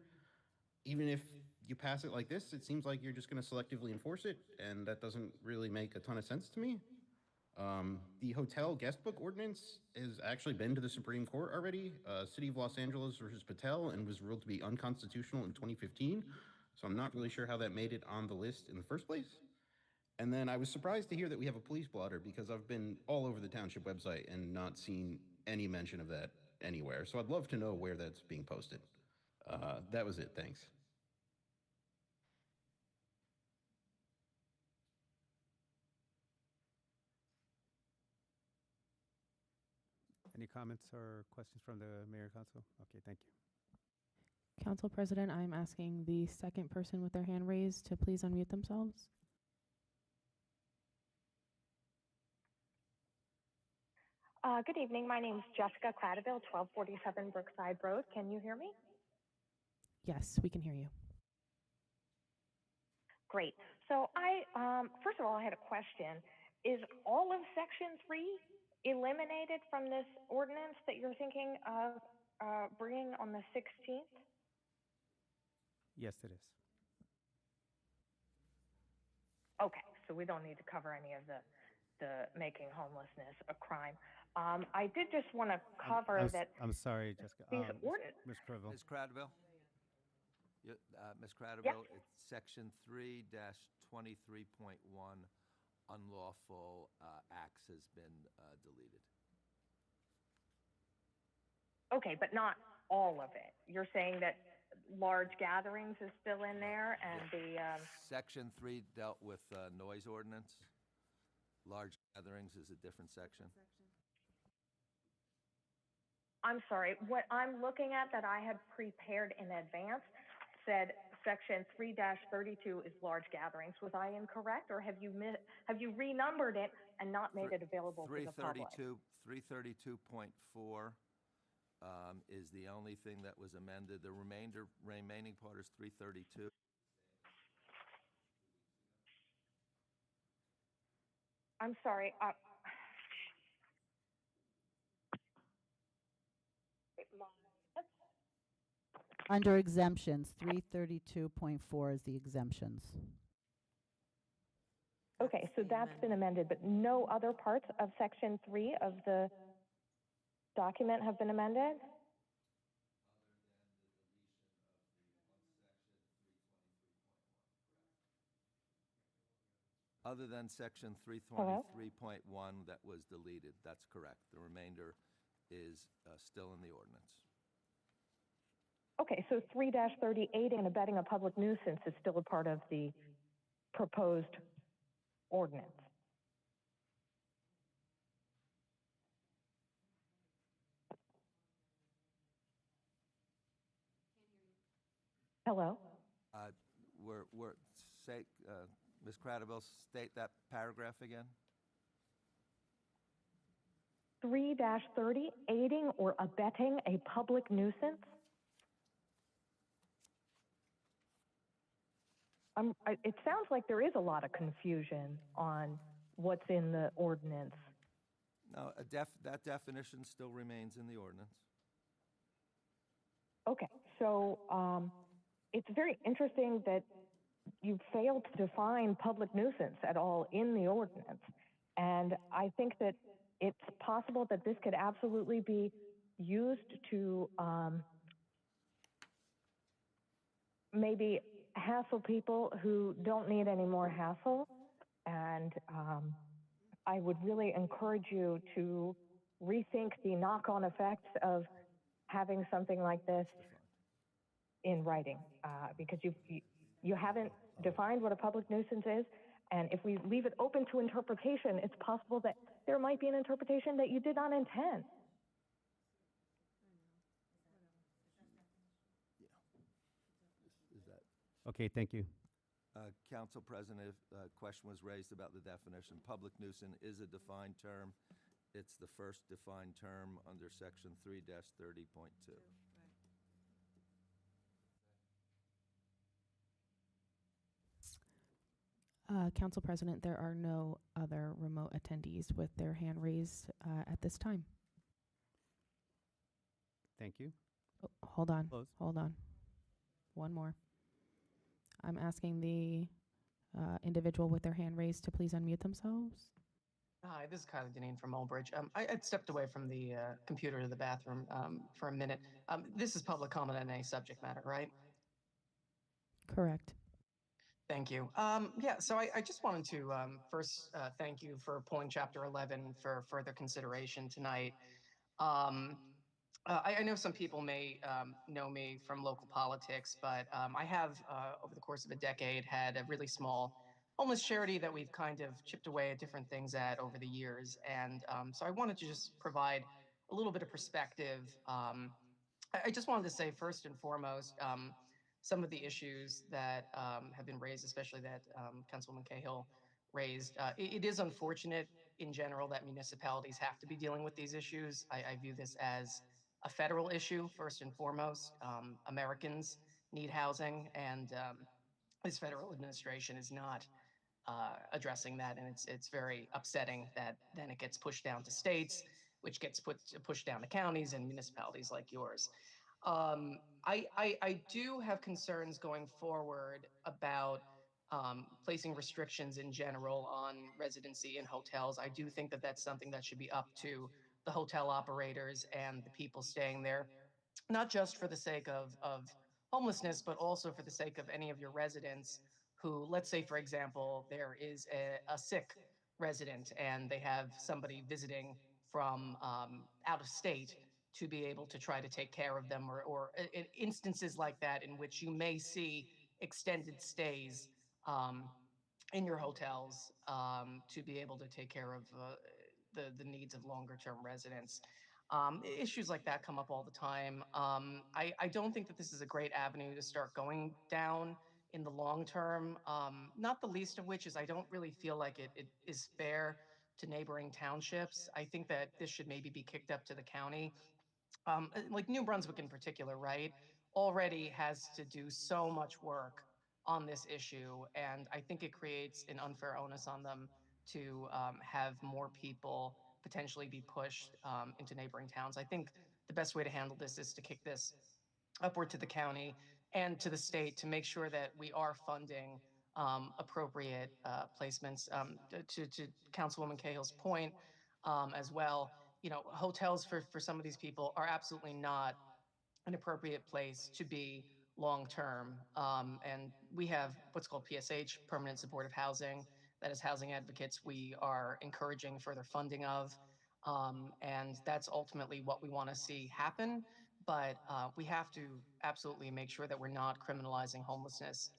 Even if you pass it like this, it seems like you're just going to selectively enforce it, and that doesn't really make a ton of sense to me. The hotel guest book ordinance has actually been to the Supreme Court already, City of Los Angeles versus Patel, and was ruled to be unconstitutional in 2015. So I'm not really sure how that made it on the list in the first place. And then I was surprised to hear that we have a police blotter because I've been all over the township website and not seen any mention of that anywhere. So I'd love to know where that's being posted. That was it. Thanks. Any comments or questions from the mayor and council? Okay, thank you. Council President, I am asking the second person with their hand raised to please unmute themselves. Good evening. My name is Jessica Cradaville, 1247 Brookside Road. Can you hear me? Yes, we can hear you. Great. So first of all, I had a question. Is all of Section 3 eliminated from this ordinance that you're thinking of bringing on the 16th? Yes, it is. Okay, so we don't need to cover any of the making homelessness a crime. I did just want to cover that. I'm sorry, Jessica. These Ms. Crivel. Ms. Cradaville? Ms. Cradaville, it's Section 3-23.1, unlawful acts has been deleted. Okay, but not all of it. You're saying that large gatherings is still in there, and the Section 3 dealt with noise ordinance. Large gatherings is a different section. I'm sorry, what I'm looking at that I had prepared in advance said Section 3-32 is large gatherings. Was I incorrect, or have you renumbered it and not made it available to the public? 332.4 is the only thing that was amended. The remaining part is 332. I'm sorry. Under exemptions, 332.4 is the exemptions. Okay, so that's been amended, but no other parts of Section 3 of the document have been amended? Other than Section 323.1 that was deleted. That's correct. The remainder is still in the ordinance. Okay, so 3-38 and abetting a public nuisance is still a part of the proposed ordinance. Hello? Ms. Cradaville, state that paragraph again. 3-30, aiding or abetting a public nuisance? it sounds like there is a lot of confusion on what's in the ordinance. No, that definition still remains in the ordinance. Okay, so it's very interesting that you failed to define public nuisance at all in the ordinance. And I think that it's possible that this could absolutely be used to maybe hassle people who don't need any more hassle. And I would really encourage you to rethink the knock-on effects of having something like this in writing, because you haven't defined what a public nuisance is. And if we leave it open to interpretation, it's possible that there might be an interpretation that you did not intend. Is that Okay, thank you. Council President? A question was raised about the definition. Public nuisance is a defined term. It's the first defined term under Section 3-30.2. Council President, there are no other remote attendees with their hand raised at this time. Thank you. Oh, hold on. Close. Hold on. One more. I'm asking the individual with their hand raised to please unmute themselves. Hi, this is Kylie Deneen from Oldbridge. I stepped away from the computer to the bathroom for a minute. This is public comment on any subject matter, right? Correct. Thank you. Yeah, so I just wanted to first thank you for pulling Chapter 11 for further consideration tonight. I know some people may know me from local politics, but I have, over the course of a decade, had a really small homeless charity that we've kind of chipped away at different things at over the years. And so I wanted to just provide a little bit of perspective. I just wanted to say, first and foremost, some of the issues that have been raised, especially that Councilwoman Cahill raised, it is unfortunate in general that municipalities have to be dealing with these issues. I view this as a federal issue, first and foremost. Americans need housing, and this federal administration is not addressing that, and it's very upsetting that then it gets pushed down to states, which gets pushed down to counties and municipalities like yours. I do have concerns going forward about placing restrictions in general on residency in hotels. I do think that that's something that should be up to the hotel operators and the people staying there, not just for the sake of homelessness, but also for the sake of any of your residents who, let's say, for example, there is a sick resident and they have somebody visiting from out of state to be able to try to take care of them, or instances like that in which you may see extended stays in your hotels to be able to take care of the needs of longer term residents. Issues like that come up all the time. I don't think that this is a great avenue to start going down in the long term, not the least of which is I don't really feel like it is fair to neighboring townships. I think that this should maybe be kicked up to the county. Like New Brunswick in particular, right, already has to do so much work on this issue. And I think it creates an unfair onus on them to have more people potentially be pushed into neighboring towns. I think the best way to handle this is to kick this upward to the county and to the state to make sure that we are funding appropriate placements. To Councilwoman Cahill's point as well, you know, hotels for some of these people are absolutely not an appropriate place to be long term. And we have what's called PSH, Permanent Supportive Housing, that as housing advocates, we are encouraging further funding of. And that's ultimately what we want to see happen. But we have to absolutely make sure that we're not criminalizing homelessness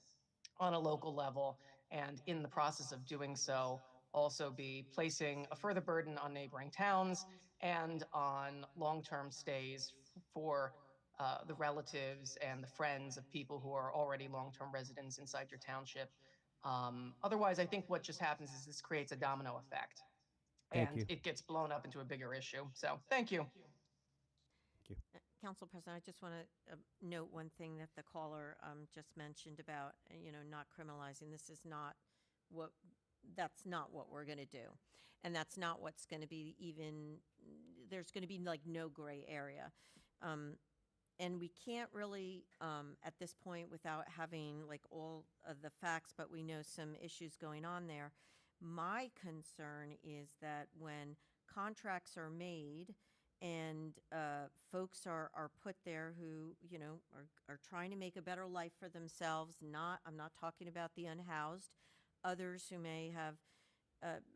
on a local level. And in the process of doing so, also be placing a further burden on neighboring towns and on long-term stays for the relatives and the friends of people who are already long-term residents inside your township. Otherwise, I think what just happens is this creates a domino effect, Thank and you. it gets blown up into a bigger issue. So, thank you. Thank you. Council President, I just want to note one thing that the caller just mentioned about, not criminalizing. This is not what, that's not what we're going to do. And that's not what's going to be even, there's going to be like no gray area. And we can't really, at this point, without having like all of the facts, but we know some issues going on there. My concern is that when contracts are made and folks are put there who, are trying to make a better life for themselves, I'm not talking about the unhoused, others who may have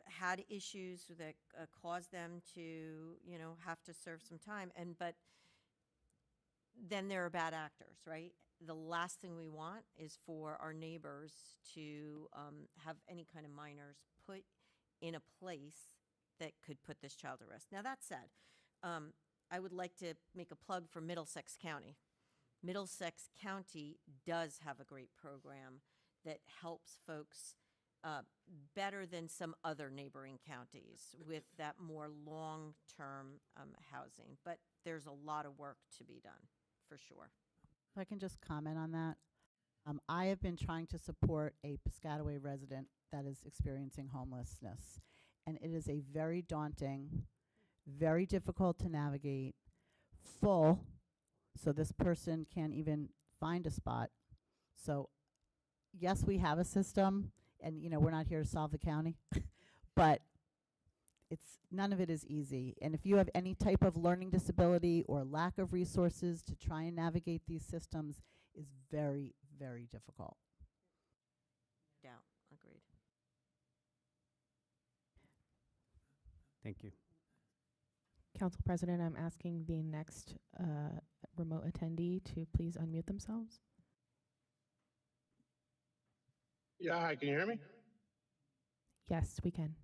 had issues that cause them to, have to serve some time, but then there are bad actors, right? The last thing we want is for our neighbors to have any kind of minors put in a place that could put this child at risk. Now, that said, I would like to make a plug for Middlesex County. Middlesex County does have a great program that helps folks better than some other neighboring counties with that more long-term housing. But there's a lot of work to be done, for sure. If I can just comment on that. I have been trying to support a Piscataway resident that is experiencing homelessness. And it is a very daunting, very difficult to navigate, full, so this person can't even find a spot. So yes, we have a system, and we're not here to solve the county, but none of it is easy. And if you have any type of learning disability or lack of resources to try and navigate these systems, is very, very difficult. Doubt, agreed. Thank you. Council President, I'm asking the next remote attendee to please unmute themselves. Yeah, hi, can you hear me? Yes, we can.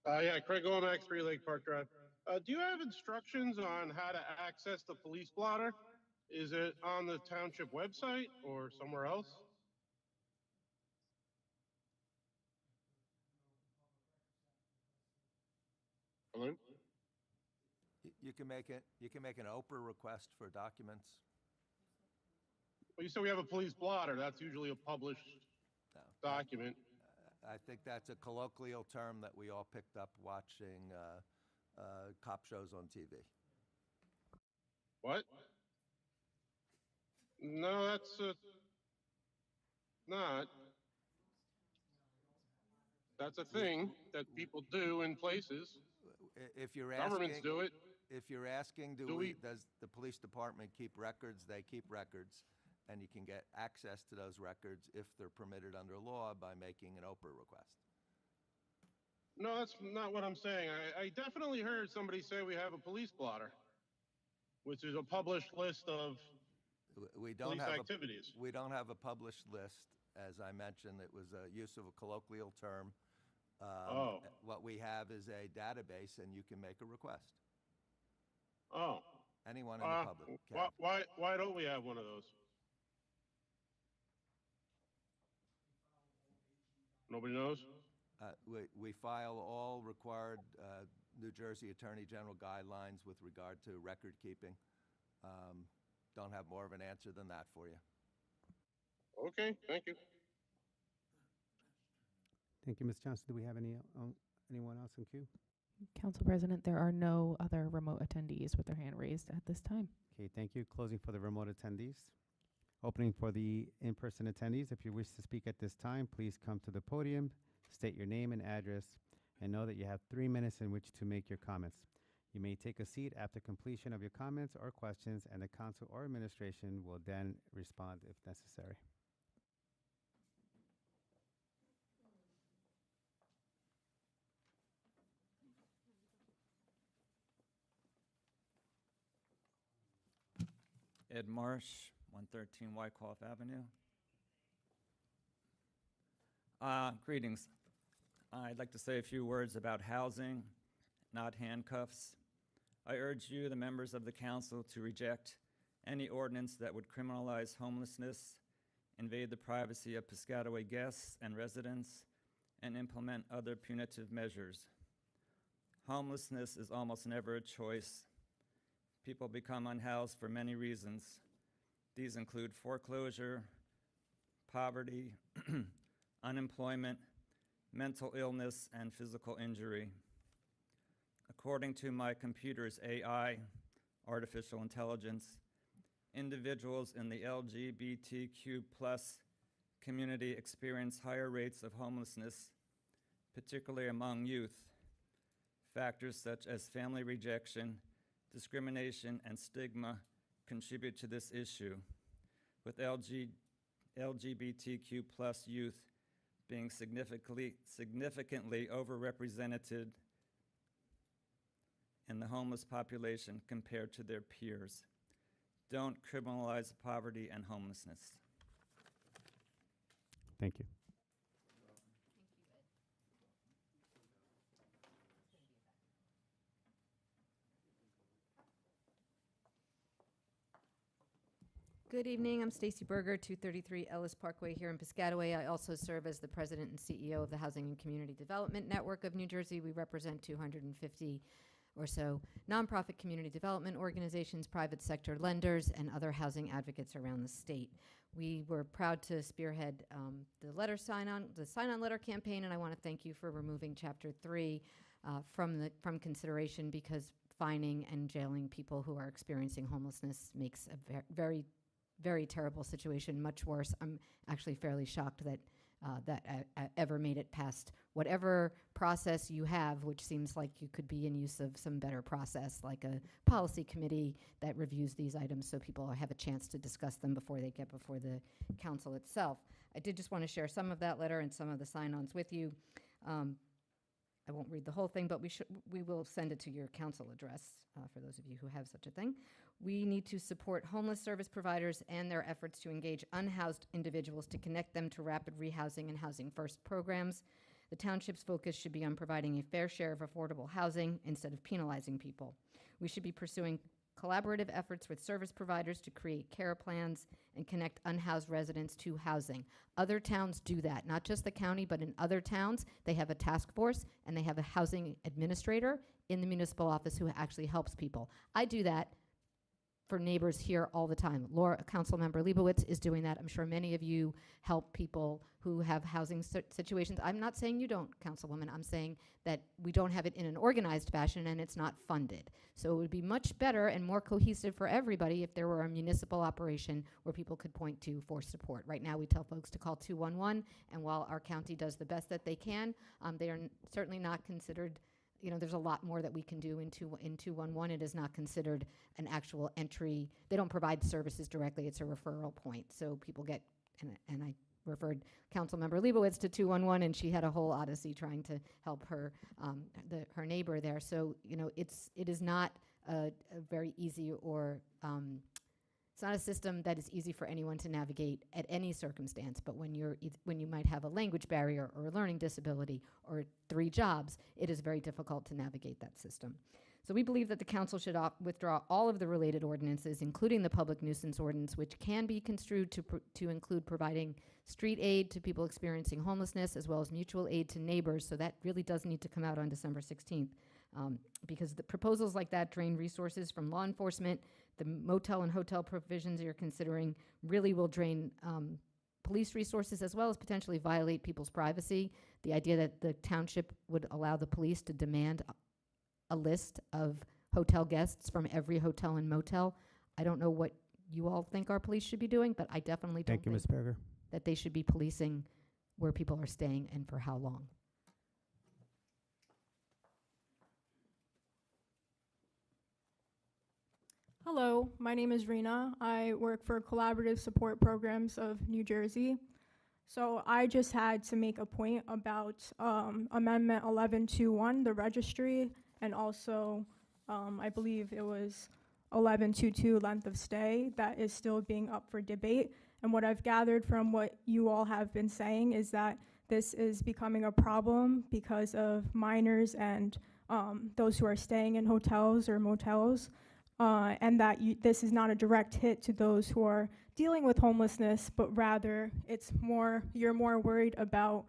Yeah, Craig Womack, 3 Lake Park Drive. Do you have instructions on how to access the police blotter? Is it on the township website or somewhere else? Hello? You can make an Oprah request for documents. Well, you said we have a police blotter. That's usually a published document. I think that's a colloquial term that we all picked up watching cop shows on TV. What? No, that's not. That's a thing that people do in places. If you're Governments asking, do it. If you're asking, does the police department keep records? They keep records, and you can get access to those records if they're permitted under law by making an Oprah request. No, that's not what I'm saying. I definitely heard somebody say we have a police blotter, which is a published list of police activities. We don't have a published list. As I mentioned, it was a use of a colloquial term. What we have is a database, and you can make a request. Oh. Anyone in the public can. Why don't we have one of those? Nobody knows? We file all required New Jersey Attorney General guidelines with regard to record keeping. Don't have more of an answer than that for you. Okay, thank you. Thank you, Ms. Johnson. Do we have anyone else in queue? Council President, there are no other remote attendees with their hand raised at this time. Okay, thank you. Closing for the remote attendees. Opening for the in-person attendees. If you wish to speak at this time, please come to the podium, state your name and address, and know that you have 3 minutes in which to make your comments. You may take a seat after completion of your comments or questions, and the council or administration will then respond if necessary. Ed Marsh, 113 Wyckoff Avenue. Greetings. I'd like to say a few words about housing, not handcuffs. I urge you, the members of the council, to reject any ordinance that would criminalize homelessness, invade the privacy of Piscataway guests and residents, and implement other punitive measures. Homelessness is almost never a choice. People become unhoused for many reasons. These include foreclosure, poverty, unemployment, mental illness, and physical injury. According to my computer's AI, artificial intelligence, individuals in the LGBTQ+ community experience higher rates of homelessness, particularly among youth. Factors such as family rejection, discrimination, and stigma contribute to this issue, with LGBTQ+ youth being significantly overrepresented in the homeless population compared to their peers. Don't criminalize poverty and homelessness. Thank you. Good evening. I'm Stacy Berger, 233 Ellis Parkway here in Piscataway. I also serve as the president and CEO of the Housing and Community Development Network of New Jersey. We represent 250 or so nonprofit community development organizations, private sector lenders, and other housing advocates around the state. We were proud to spearhead the sign-on letter campaign, and I want to thank you for removing Chapter 3 from consideration, because fining and jailing people who are experiencing homelessness makes a very very terrible situation much worse. I'm actually fairly shocked that ever made it past whatever process you have, which seems like you could be in use of some better process, like a policy committee that reviews these items so people have a chance to discuss them before they get before the council itself. I did just want to share some of that letter and some of the sign-ons with you. I won't read the whole thing, but we will send it to your council address for those of you who have such a thing. We need to support homeless service providers and their efforts to engage unhoused individuals to connect them to rapid rehousing and Housing First programs. The township's focus should be on providing a fair share of affordable housing instead of penalizing people. We should be pursuing collaborative efforts with service providers to create care plans and connect unhoused residents to housing. Other towns do that, not just the county, but in other towns, they have a task force and they have a housing administrator in the municipal office who actually helps people. I do that for neighbors here all the time. Councilmember Leibowitz is doing that. I'm sure many of you help people who have housing situations. I'm not saying you don't, Councilwoman. I'm saying that we don't have it in an organized fashion and it's not funded. So it would be much better and more cohesive for everybody if there were a municipal operation where people could point to for support. Right now we tell folks to call 211, and while our county does the best that they can, they are certainly not considered. You know, there's a lot more that we can do in 211. It is not considered an actual entry. They don't provide services directly. It's a referral point. So people get, and I referred Councilmember Leibowitz to 211, and she had a whole odyssey trying to help her her neighbor there. So, you know, it is not a very easy or it's not a system that is easy for anyone to navigate at any circumstance, but when you might have a language barrier or a learning disability or 3 jobs, it is very difficult to navigate that system. So we believe that the council should withdraw all of the related ordinances, including the public nuisance ordinance, which can be construed to include providing street aid to people experiencing homelessness, as well as mutual aid to neighbors. So that really does need to come out on December 16th. Because the proposals like that drain resources from law enforcement. The motel and hotel provisions you're considering really will drain police resources, as well as potentially violate people's privacy. The idea that the township would allow the police to demand a list of hotel guests from every hotel and motel. I don't know what you all think our police should be doing, but I definitely don't Thank you, Ms. Berger. that they should be policing where people are staying and for how long. Hello, my name is Rena. I work for Collaborative Support Programs of New Jersey. So I just had to make a point about Amendment 1121, the registry, and also I believe it was 1122, length of stay, that is still being up for debate. And what I've gathered from what you all have been saying is that this is becoming a problem because of minors and those who are staying in hotels or motels. And that this is not a direct hit to those who are dealing with homelessness, but rather it's more, you're more worried about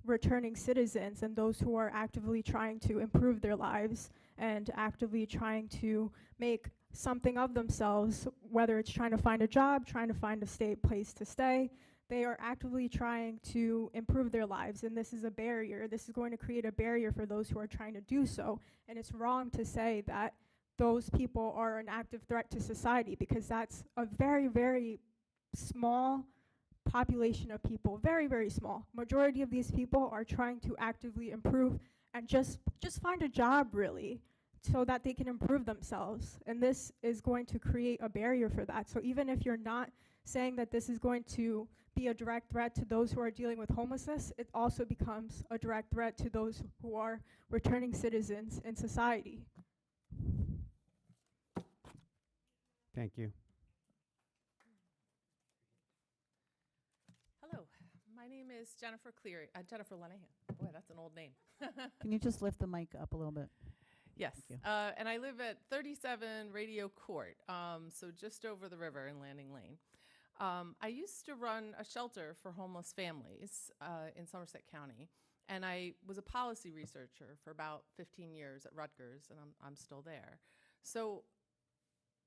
returning citizens and those who are actively trying to improve their lives and actively trying to make something of themselves, whether it's trying to find a job, trying to find a place to stay. They are actively trying to improve their lives, and this is a barrier. This is going to create a barrier for those who are trying to do so, and it's wrong to say that those people are an active threat to society, because that's a very, very small population of people, very, very small. Majority of these people are trying to actively improve and just find a job, really, so that they can improve themselves. And this is going to create a barrier for that. So even if you're not saying that this is going to be a direct threat to those who are dealing with homelessness, it also becomes a direct threat to those who are returning citizens in society. Thank you. Hello, my name is Jennifer Cleary, Jennifer Lenahan. Boy, that's an old name. Can you just lift the mic up a little bit? Yes, Thank and I live at 37 Radio Court, so just over the river in Landing Lane. I used to run a shelter for homeless families in Somerset County, and I was a policy researcher for about 15 years at Rutgers, and I'm still there. So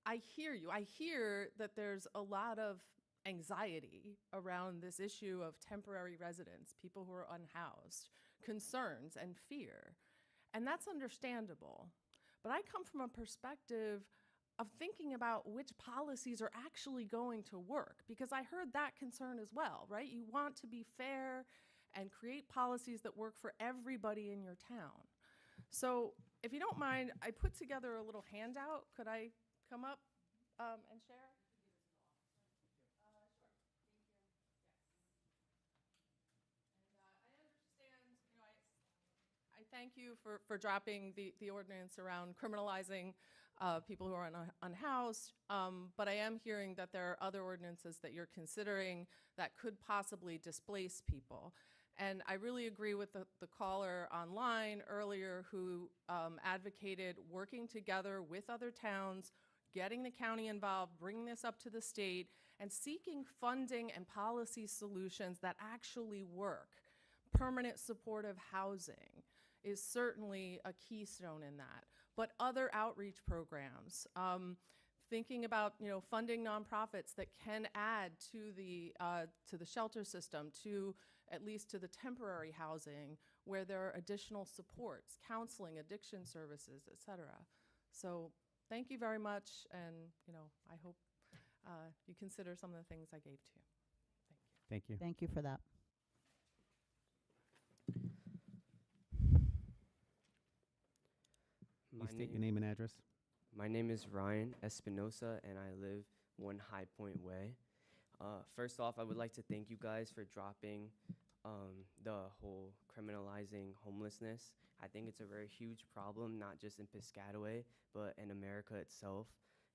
I hear you. I hear that there's a lot of anxiety around this issue of temporary residents, people who are unhoused, concerns and fear. And that's understandable. But I come from a perspective of thinking about which policies are actually going to work, because I heard that concern as well, right? You want to be fair and create policies that work for everybody in your town. So if you don't mind, I put together a little handout. Could I come up and share? I thank you for dropping the ordinance around criminalizing people who are unhoused, but I am hearing that there are other ordinances that you're considering that could possibly displace people. And I really agree with the caller online earlier who advocated working together with other towns, getting the county involved, bringing this up to the state, and seeking funding and policy solutions that actually work. Permanent supportive housing is certainly a keystone in that. But other outreach programs, thinking about funding nonprofits that can add to the shelter system, to at least to the temporary housing where there are additional supports, counseling, addiction services, et cetera. So thank you very much, and I hope you consider some of the things I gave to you. Thank you. Thank you for that. Please state your name and address. My name is Ryan Espinosa, and I live 1 High Point Way. First off, I would like to thank you guys for dropping the whole criminalizing homelessness. I think it's a very huge problem, not just in Piscataway, but in America itself.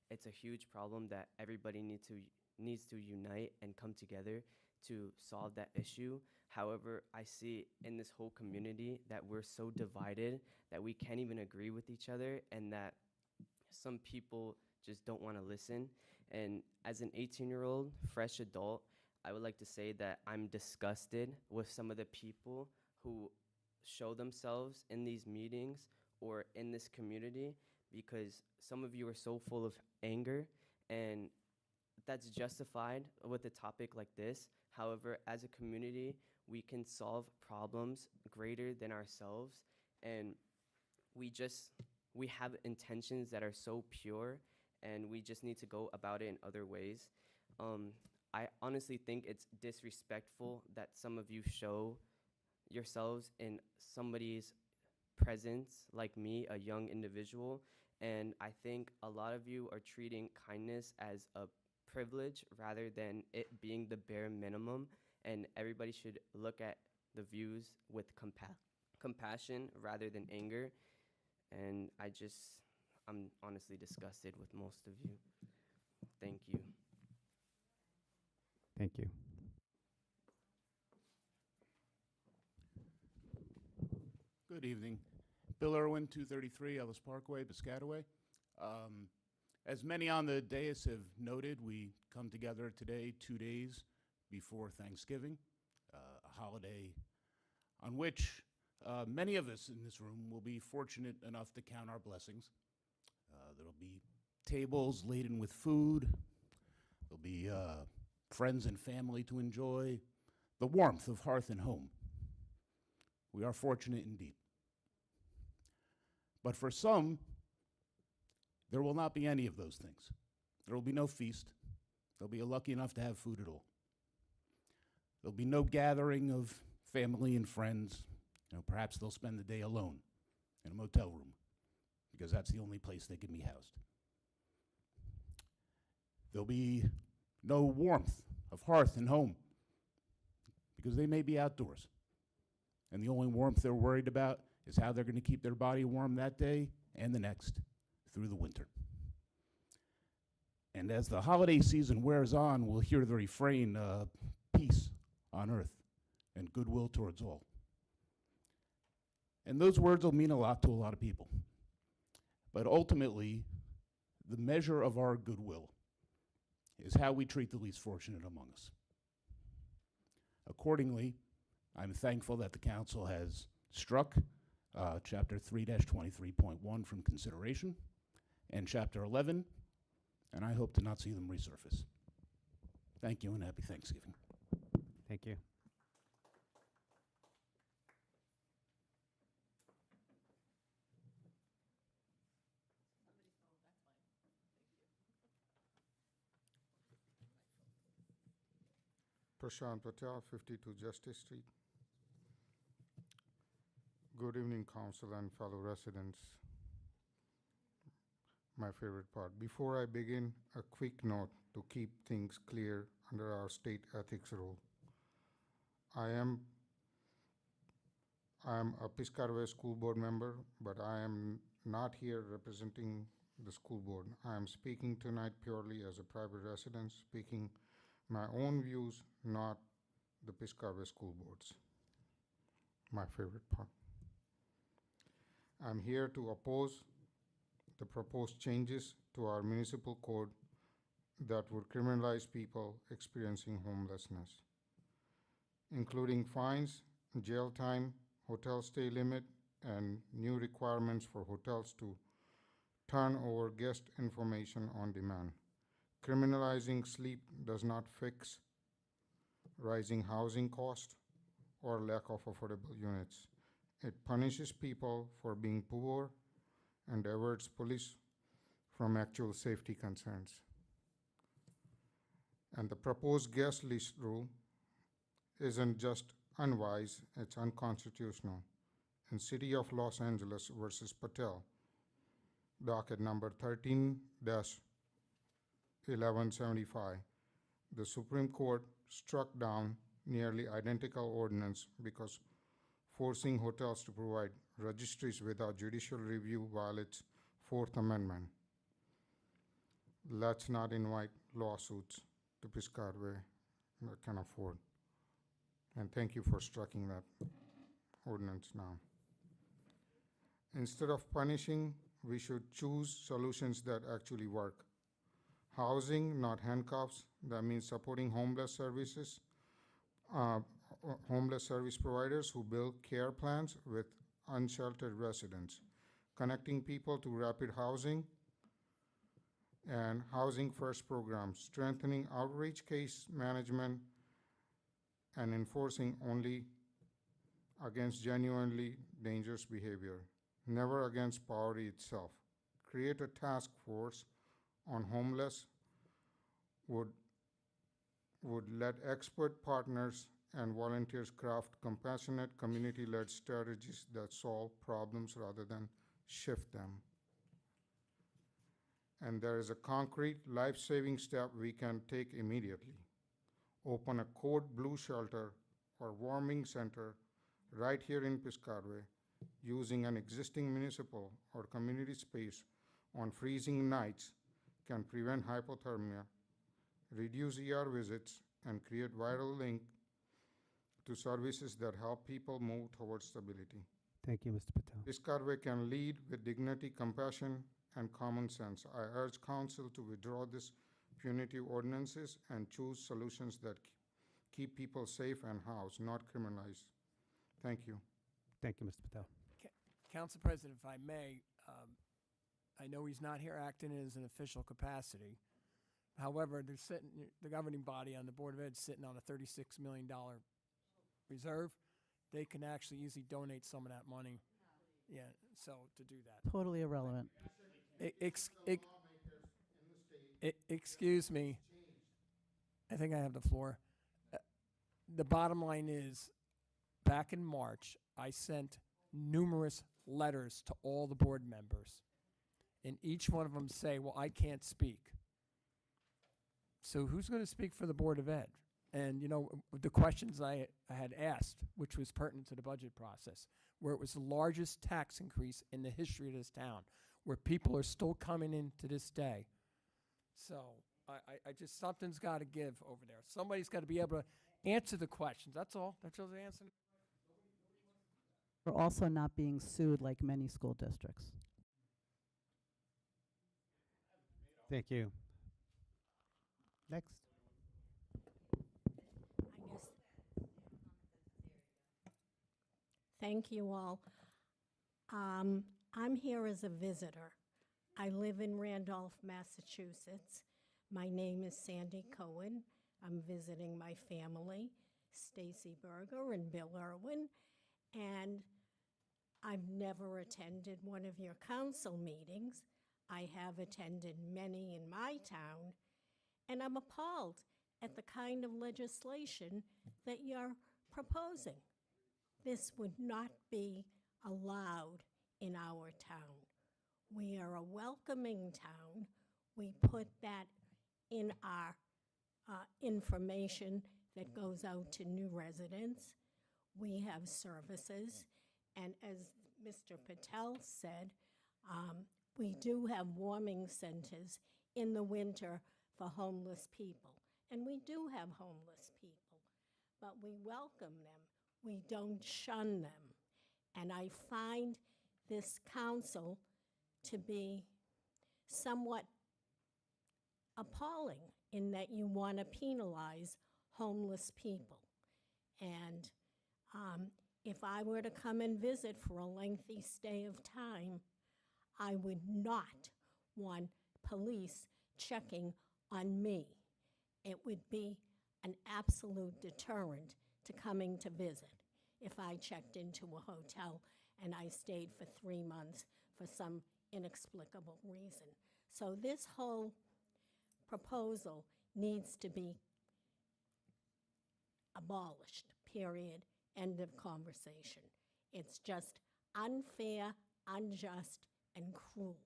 It's a huge problem that everybody needs to unite and come together to solve that issue. However, I see in this whole community that we're so divided that we can't even agree with each other, and that some people just don't want to listen. And as an 18-year-old, fresh adult, I would like to say that I'm disgusted with some of the people who show themselves in these meetings or in this community, because some of you are so full of anger, and that's justified with a topic like this. However, as a community, we can solve problems greater than ourselves, and we have intentions that are so pure, and we just need to go about it in other ways. I honestly think it's disrespectful that some of you show yourselves in somebody's presence, like me, a young individual, and I think a lot of you are treating kindness as a privilege rather than it being the bare minimum, and everybody should look at the views with compassion rather than anger. And I'm honestly disgusted with most of you. Thank you. Thank you. Good evening. Bill Irwin, 233 Ellis Parkway, Piscataway. As many on the dais have noted, we come together today 2 days before Thanksgiving, a holiday on which many of us in this room will be fortunate enough to count our blessings. There'll be tables laden with food. There'll be friends and family to enjoy, the warmth of hearth and home. We are fortunate indeed. But for some, there will not be any of those things. There will be no feast. They'll be lucky enough to have food at all. There'll be no gathering of family and friends. Perhaps they'll spend the day alone in a motel room because that's the only place they can be housed. There'll be no warmth of hearth and home because they may be outdoors. And the only warmth they're worried about is how they're going to keep their body warm that day and the next through the winter. And as the holiday season wears on, we'll hear the refrain, peace on earth and goodwill towards all. And those words will mean a lot to a lot of people. But ultimately, the measure of our goodwill is how we treat the least fortunate among us. Accordingly, I'm thankful that the council has struck Chapter 3-23.1 from consideration and Chapter 11, and I hope to not see them resurface. Thank you and happy Thanksgiving. Thank you. Prashant Patel, 52 Justice Street. Good evening, Council and fellow residents. My favorite part. Before I begin, a quick note to keep things clear under our state ethics rule. I am a Piscataway School Board member, but I am not here representing the school board. I am speaking tonight purely as a private resident, speaking my own views, not the Piscataway School Board's. My favorite part. I'm here to oppose the proposed changes to our municipal code that would criminalize people experiencing homelessness, including fines, jail time, hotel stay limit, and new requirements for hotels to turn over guest information on demand. Criminalizing sleep does not fix rising housing costs or lack of affordable units. It punishes people for being poor and averts police from actual safety concerns. And the proposed guest list rule isn't just unwise, it's unconstitutional. In City of Los Angeles versus Patel, docket number 13-1175, the Supreme Court struck down nearly identical ordinance because forcing hotels to provide registries without judicial review violates Fourth Amendment. Let's not invite lawsuits to Piscataway that can afford. And thank you for striking that ordinance now. Instead of punishing, we should choose solutions that actually work. Housing, not handcuffs. That means supporting homeless services, homeless service providers who build care plans with unsheltered residents, connecting people to rapid housing, and housing first programs, strengthening outreach case management, and enforcing only against genuinely dangerous behavior, never against poverty itself. Create a task force on homeless would let expert partners and volunteers craft compassionate, community-led strategies that solve problems rather than shift them. And there is a concrete, life-saving step we can take immediately. Open a code blue shelter or warming center right here in Piscataway using an existing municipal or community space on freezing nights can prevent hypothermia, reduce ER visits, and create viral link to services that help people move towards stability. Thank you, Mr. Patel. Piscataway can lead with dignity, compassion, and common sense. I urge Council to withdraw this punitive ordinances and choose solutions that keep people safe and housed, not criminalize. Thank you. Thank you, Mr. Patel. Council President, if I may, I know he's not here acting as an official capacity. However, the governing body on the Board of Ed sitting on a $36 million reserve. They can actually easily donate some of that money. Yeah, so to do that. Totally irrelevant. Excuse me. I think I have the floor. The bottom line is, back in March, I sent numerous letters to all the board members, and each one of them say, well, I can't speak. So who's going to speak for the Board of Ed? And, you know, the questions I had asked, which was pertinent to the budget process, where it was the largest tax increase in the history of this town, where people are still coming in to this day. So I just, something's got to give over there. Somebody's got to be able to answer the questions. That's all. That's all the answer. We're also not being sued like many school districts. Thank you. Next. Thank you all. I'm here as a visitor. I live in Randolph, Massachusetts. My name is Sandy Cohen. I'm visiting my family, Stacy Berger and Bill Irwin, and I've never attended one of your council meetings. I have attended many in my town, and I'm appalled at the kind of legislation that you're proposing. This would not be allowed in our town. We are a welcoming town. We put that in our information that goes out to new residents. We have services, and as Mr. Patel said, we do have warming centers in the winter for homeless people, and we do have homeless people, but we welcome them. We don't shun them. And I find this council to be somewhat appalling in that you want to penalize homeless people. And if I were to come and visit for a lengthy stay of time, I would not want police checking on me. It would be an absolute deterrent to coming to visit if I checked into a hotel and I stayed for 3 months for some inexplicable reason. So this whole proposal needs to be abolished, period, end of conversation. It's just unfair, unjust, and cruel.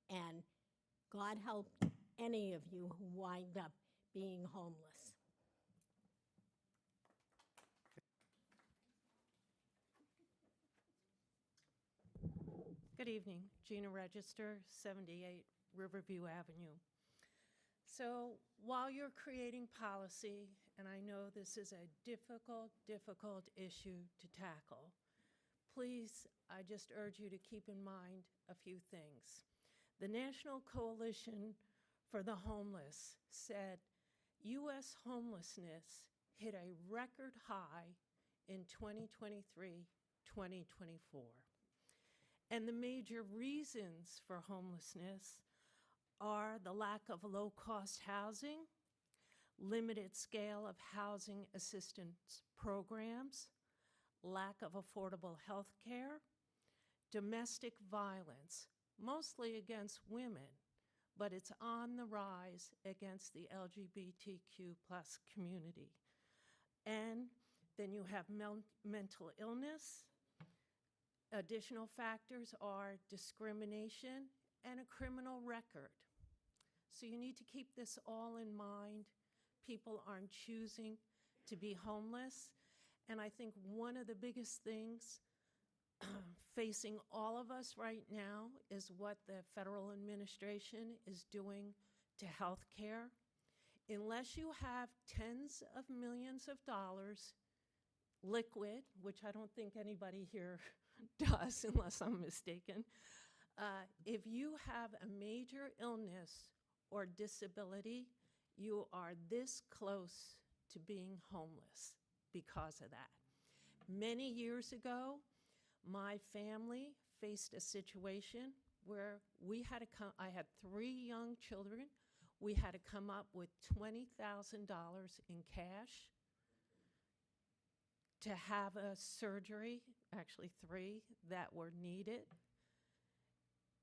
And God help any of you who wind up being homeless. Good evening, Gina Register, 78 Riverview Avenue. So while you're creating policy, and I know this is a difficult issue to tackle, please, I just urge you to keep in mind a few things. The National Coalition for the Homeless said U.S. homelessness hit a record high in 2023-2024. And the major reasons for homelessness are the lack of low-cost housing, limited scale of housing assistance programs, lack of affordable health care, domestic violence, mostly against women, but it's on the rise against the LGBTQ+ community. And then you have mental illness. Additional factors are discrimination and a criminal record. So you need to keep this all in mind. People aren't choosing to be homeless. And I think one of the biggest things facing all of us right now is what the federal administration is doing to health care. Unless you have tens of millions of dollars liquid, which I don't think anybody here does unless I'm mistaken, if you have a major illness or disability, you are this close to being homeless because of that. Many years ago, my family faced a situation where we had to come, I had 3 young children. We had to come up with $20,000 in cash to have a surgery, actually 3 that were needed.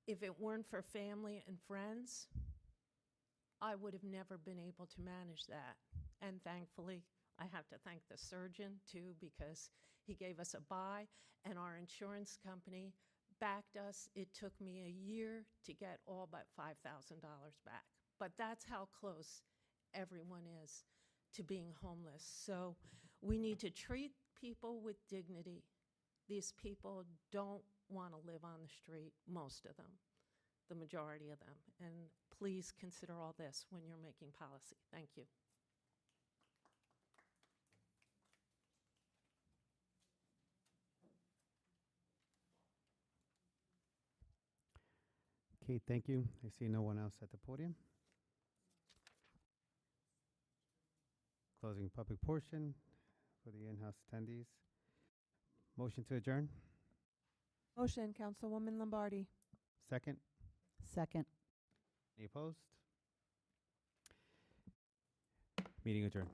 If it weren't for family and friends, I would have never been able to manage that. And thankfully, I have to thank the surgeon too, because he gave us a buy, and our insurance company backed us. It took me a year to get all but $5,000 back. But that's how close everyone is to being homeless. So we need to treat people with dignity. These people don't want to live on the street, most of them, the majority of them. And please consider all this when you're making policy. Thank you. Okay, thank you. I see no one else at the podium. Closing public portion for the in-house attendees. Motion to adjourn. Motion, Councilwoman Lombardi. Second. Second. Any opposed? Meeting adjourned.